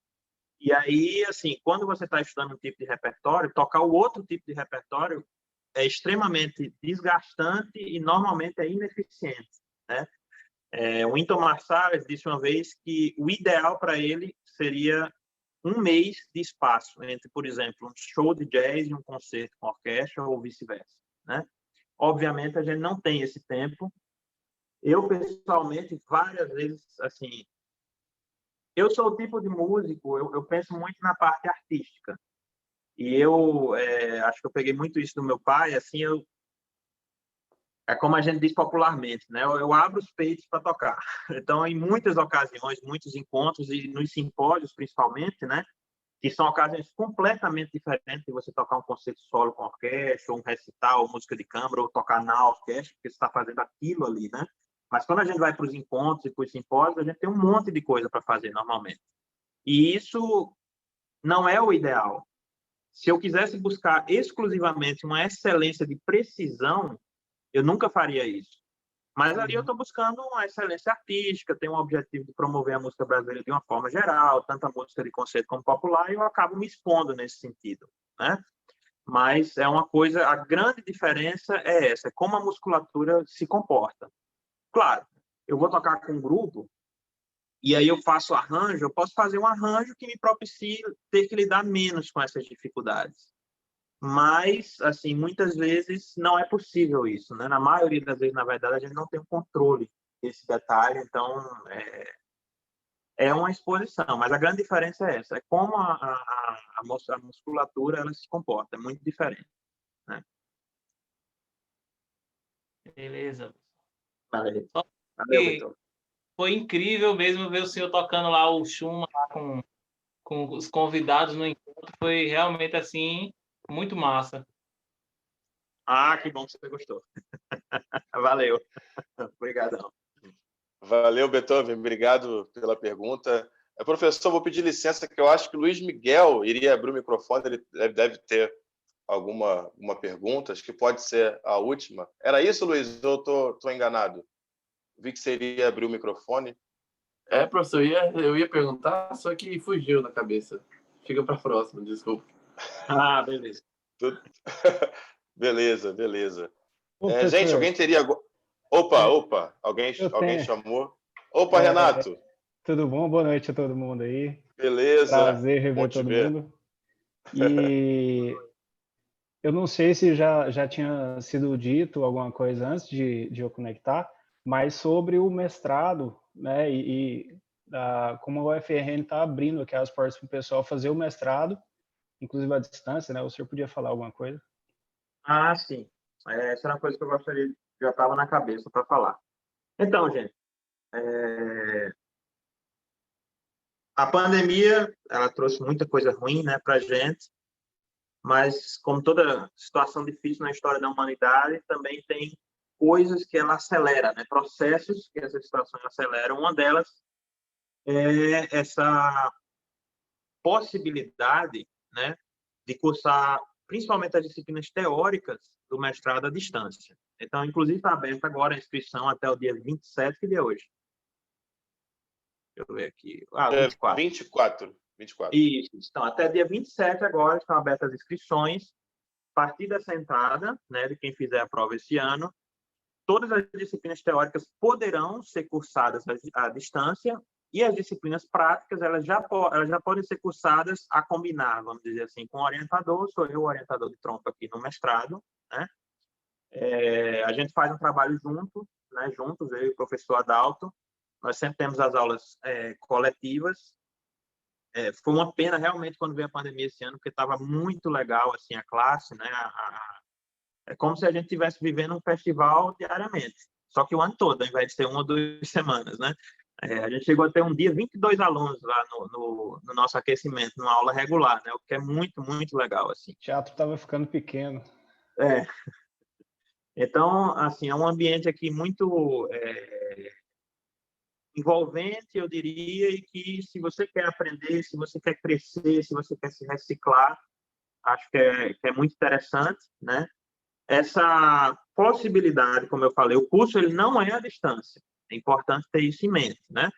E aí, assim, quando você está estudando um tipo de repertório, tocar o outro tipo de repertório é extremamente desgastante e normalmente é ineficiente, né? O Wynton Marsalis disse uma vez que o ideal para ele seria 1 mês de espaço entre, por exemplo, um show de jazz e um concerto com orquestra ou vice-versa, né? Obviamente, a gente não tem esse tempo. Eu, pessoalmente, várias vezes, assim, eu sou o tipo de músico, eu penso muito na parte artística. E eu acho que eu peguei muito isso do meu pai, assim, é como a gente diz popularmente, né? Eu abro os peitos para tocar. Então, em muitas ocasiões, muitos encontros e nos simpósios, principalmente, né? Que são ocasiões completamente diferentes de você tocar um concerto solo com orquestra, ou um recital, ou música de câmara, ou tocar na orquestra, porque você está fazendo aquilo ali, né? Mas quando a gente vai para os encontros e para os simpósios, a gente tem um monte de coisa para fazer normalmente. E isso não é o ideal. Se eu quisesse buscar exclusivamente uma excelência de precisão, eu nunca faria isso. Mas ali eu estou buscando uma excelência artística, tenho um objetivo de promover a música brasileira de uma forma geral, tanto a música de concerto como popular, e eu acabo me expondo nesse sentido, né? Mas é uma coisa, a grande diferença é essa, é como a musculatura se comporta. Claro, eu vou tocar com um grupo, e aí eu faço arranjo, eu posso fazer um arranjo que me propicie ter que lidar menos com essas dificuldades. Mas, assim, muitas vezes não é possível isso, né? Na maioria das vezes, na verdade, a gente não tem o controle desse detalhe, então é uma exposição. Mas a grande diferença é essa, é como a musculatura ela se comporta, é muito diferente, né? Beleza. Valeu, Só valeu, que Vitor. foi incrível mesmo ver o senhor tocando lá o Schumann lá com os convidados no encontro. Foi realmente, assim, muito massa. Ah, que bom que você gostou. Valeu. Obrigadão. Valeu, Beethoven. Obrigado pela pergunta. Professor, vou pedir licença, que eu acho que o Luiz Miguel iria abrir o microfone. Ele deve ter alguma pergunta. Acho que pode ser a última. Era isso, Luiz? Ou estou enganado? Vi que você iria abrir o microfone. Professor, eu ia perguntar, só que fugiu da cabeça. Fica para a próxima, desculpa. Ah, beleza. Beleza, beleza. Ô, Gente, alguém teria... Opa, alguém tenho. chamou. Opa, Renato. Tudo bom? Boa noite a todo mundo aí. Beleza. Prazer Bom rever te todo ver. mundo. E eu não sei se já tinha sido dito alguma coisa antes de eu conectar, mas sobre o mestrado, né? Como a UFRN está abrindo aqui as portas para o pessoal fazer o mestrado, inclusive à distância, né? O senhor podia falar alguma coisa? Ah, sim. Essa era uma coisa que eu gostaria, já estava na cabeça para falar. Então, gente, a pandemia, ela trouxe muita coisa ruim, né, para a gente, mas como toda situação difícil na história da humanidade, também tem coisas que ela acelera, né, processos que essa situação acelera. Uma delas é essa possibilidade, né, de cursar principalmente as disciplinas teóricas do mestrado à distância. Então, inclusive, está aberta agora a inscrição até o dia 27, que dia é hoje? Deixa eu ver aqui. 24. 24. Isso. Então, até dia 27 agora estão abertas as inscrições. A partir dessa entrada, né, de quem fizer a prova esse ano, todas as disciplinas teóricas poderão ser cursadas à distância e as disciplinas práticas elas já podem ser cursadas a combinar, vamos dizer assim, com o orientador. Sou eu o orientador de trompa aqui no mestrado, né? A gente faz um trabalho juntos, eu e o professor Adalto. Nós sempre temos as aulas coletivas. Foi uma pena realmente quando veio a pandemia esse ano, porque estava muito legal assim a classe, né? É como se a gente estivesse vivendo um festival diariamente, só que o ano todo, ao invés de ter 1 ou 2 semanas, né? A gente chegou a ter um dia 22 alunos lá no nosso aquecimento, numa aula regular, né? O que é muito, muito legal, assim. O teatro estava ficando pequeno. Então, assim, é um ambiente aqui muito envolvente, eu diria, e que se você quer aprender, se você quer crescer, se você quer se reciclar, acho que é muito interessante, né? Essa possibilidade, como eu falei, o curso ele não é à distância. É importante ter isso em mente, né?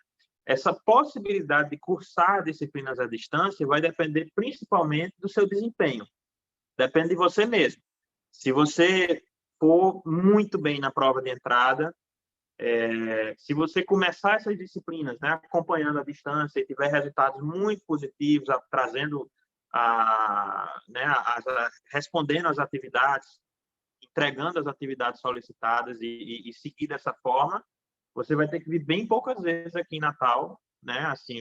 Essa possibilidade de cursar disciplinas à distância vai depender principalmente do seu desempenho. Depende de você mesmo. Se você for muito bem na prova de entrada, se você começar essas disciplinas, né, acompanhando à distância e tiver resultados muito positivos, trazendo, respondendo às atividades, entregando as atividades solicitadas e seguir dessa forma, você vai ter que vir bem poucas vezes aqui em Natal, né? Assim,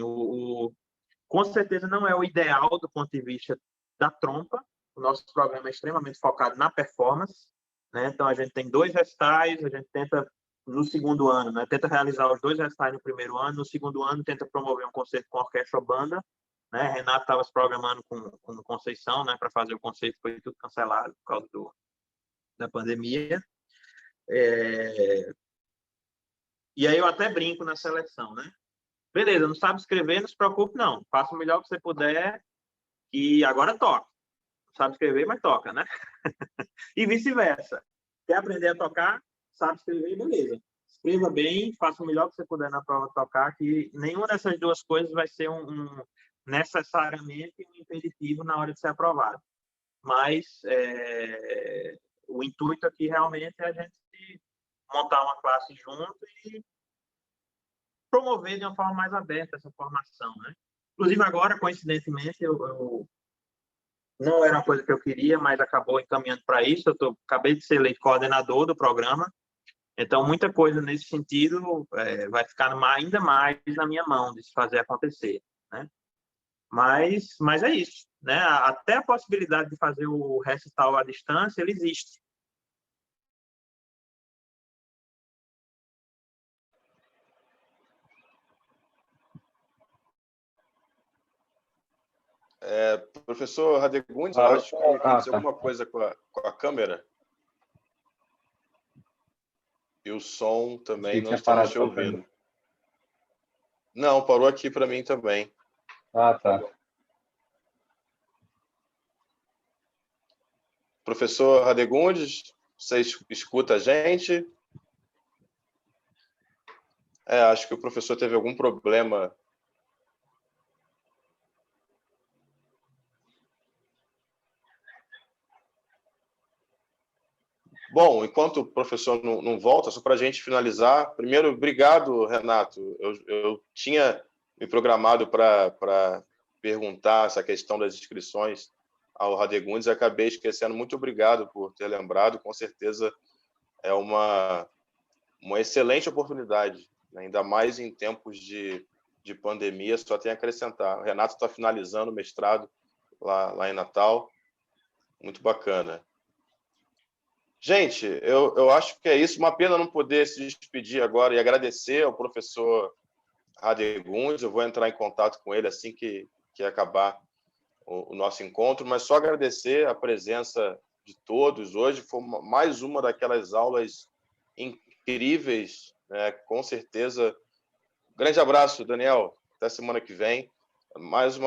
com certeza não é o ideal do ponto de vista da trompa. O nosso programa é extremamente focado na performance, né? Então a gente tem 2 recitais, a gente tenta no segundo ano, né? Tenta realizar os 2 recitais no primeiro ano, no segundo ano tenta promover um concerto com orquestra ou banda, né? Renato estava se programando com Conceição, né? Para fazer o concerto, foi tudo cancelado por causa da pandemia. E aí eu até brinco na seleção, né? Beleza, não sabe escrever, não se preocupe, não. Faça o melhor que você puder e agora toca. Não sabe escrever, mas toca, né? E vice-versa. Quer aprender a tocar, sabe escrever, beleza. Escreva bem, faça o melhor que você puder na prova de tocar, que nenhuma dessas duas coisas vai ser necessariamente um impeditivo na hora de ser aprovado. Mas o intuito aqui realmente é a gente montar uma classe junto e promover de uma forma mais aberta essa formação, né? Inclusive agora, coincidentemente, não era uma coisa que eu queria, mas acabou encaminhando para isso. Acabei de ser eleito coordenador do programa, então muita coisa nesse sentido vai ficar ainda mais na minha mão de se fazer acontecer, né? Mas é isso, né? Até a possibilidade de fazer o recital à distância, ele existe. Professor Radegundes, eu acho que aconteceu alguma coisa com a câmera. E o som também não estamos te ouvindo. Não, parou aqui para mim também. Ah, tá. Professor Radegundes, você escuta a gente? Acho que o professor teve algum problema. Bom, enquanto o professor não volta, só para a gente finalizar, primeiro, obrigado, Renato. Eu tinha me programado para perguntar essa questão das inscrições ao Radegundes e acabei esquecendo. Muito obrigado por ter lembrado. Com certeza é uma excelente oportunidade, né? Ainda mais em tempos de pandemia, só tem a acrescentar. O Renato está finalizando o mestrado lá em Natal. Muito bacana. Gente, eu acho que é isso. Uma pena não poder se despedir agora e agradecer ao professor Radegundes. Eu vou entrar em contato com ele assim que acabar o nosso encontro, mas só agradecer a presença de todos. Hoje foi mais uma daquelas aulas incríveis, né? Com certeza. Grande abraço, Daniel. Até semana que vem. Mais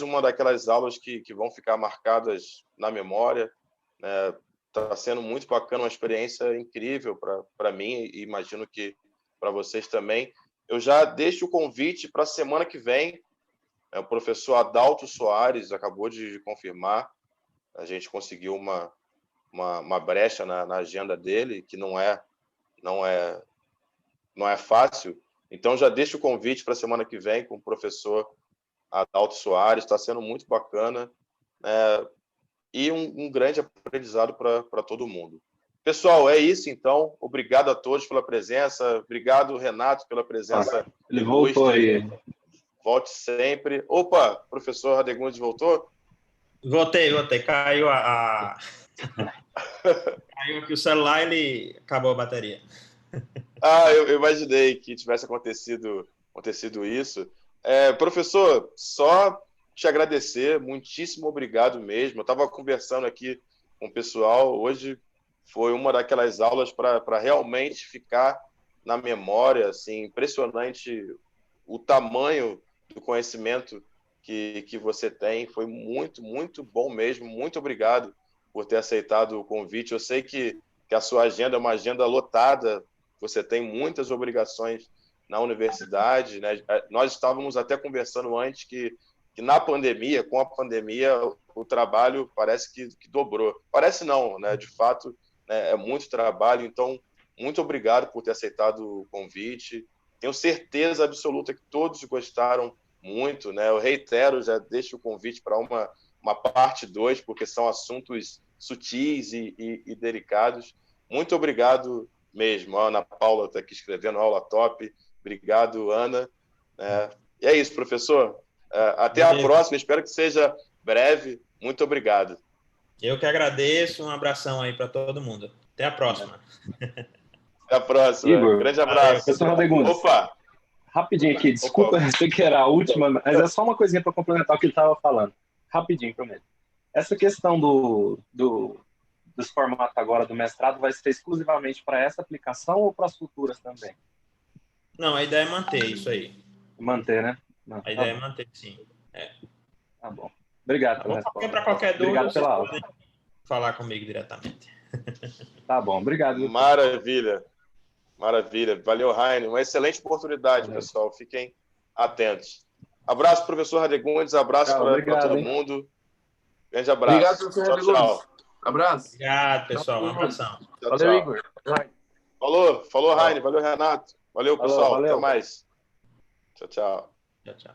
uma daquelas aulas que vão ficar marcadas na memória, né? Está sendo muito bacana, uma experiência incrível para mim e imagino que para vocês também. Eu já deixo o convite para a semana que vem. O professor Adalto Soares acabou de confirmar. A gente conseguiu uma brecha na agenda dele, que não é fácil. Então, já deixo o convite para a semana que vem com o professor Adalto Soares. Está sendo muito bacana. E um grande aprendizado para todo mundo. Pessoal, é isso, então. Obrigado a todos pela presença. Obrigado, Renato, pela presença. Ele voltou aí. Volte sempre. Opa, professor Radegundes voltou? Voltei. Caiu caiu aqui o celular, ele acabou a bateria. Eu imaginei que tivesse acontecido isso. Professor, só te agradecer, muitíssimo obrigado mesmo. Eu estava conversando aqui com o pessoal, hoje foi uma daquelas aulas para realmente ficar na memória, assim, impressionante o tamanho do conhecimento que você tem, foi muito, muito bom mesmo. Muito obrigado por ter aceitado o convite. Eu sei que a sua agenda é uma agenda lotada, você tem muitas obrigações na universidade, né? Nós estávamos até conversando antes que na pandemia, com a pandemia, o trabalho parece que dobrou. Parece não, né? De fato, né? É muito trabalho. Então, muito obrigado por ter aceitado o convite. Tenho certeza absoluta que todos gostaram muito, né? Eu reitero, já deixo o convite para uma parte 2, porque são assuntos sutis e delicados. Muito obrigado mesmo. A Ana Paula está aqui escrevendo, aula top. Obrigado, Ana. E é isso, professor. Até a próxima, espero que seja breve. Muito obrigado. Eu que agradeço, um abração aí para todo mundo. Até a próxima. Até a próxima. Igor, grande abraço. Professor Radegundes. Opa! Rapidinho aqui, desculpa, eu sei que era a última, mas é só uma coisinha para complementar o que ele estava falando. Rapidinho, prometo. Essa questão dos formatos agora do mestrado vai ser exclusivamente para essa aplicação ou para as futuras também? Não, a ideia é manter isso aí. Manter, né? Não, a ideia é manter, sim. Tá bom. Obrigado pela resposta. Para qualquer dúvida, obrigado pela aula. Podem falar comigo diretamente. Tá bom, obrigado. Maravilha. Valeu, Raine. Uma excelente oportunidade, pessoal. Fiquem atentos. Abraço, professor Radegundes. Abraço para todo mundo. Grande abraço. Obrigado, professor Radegundes. Tchau. Abraço. Obrigado, pessoal. Um abração. Valeu, Igor. Falou, Raine. Valeu, Renato. Valeu, pessoal. Valeu. Até mais. Tchau. Tchau.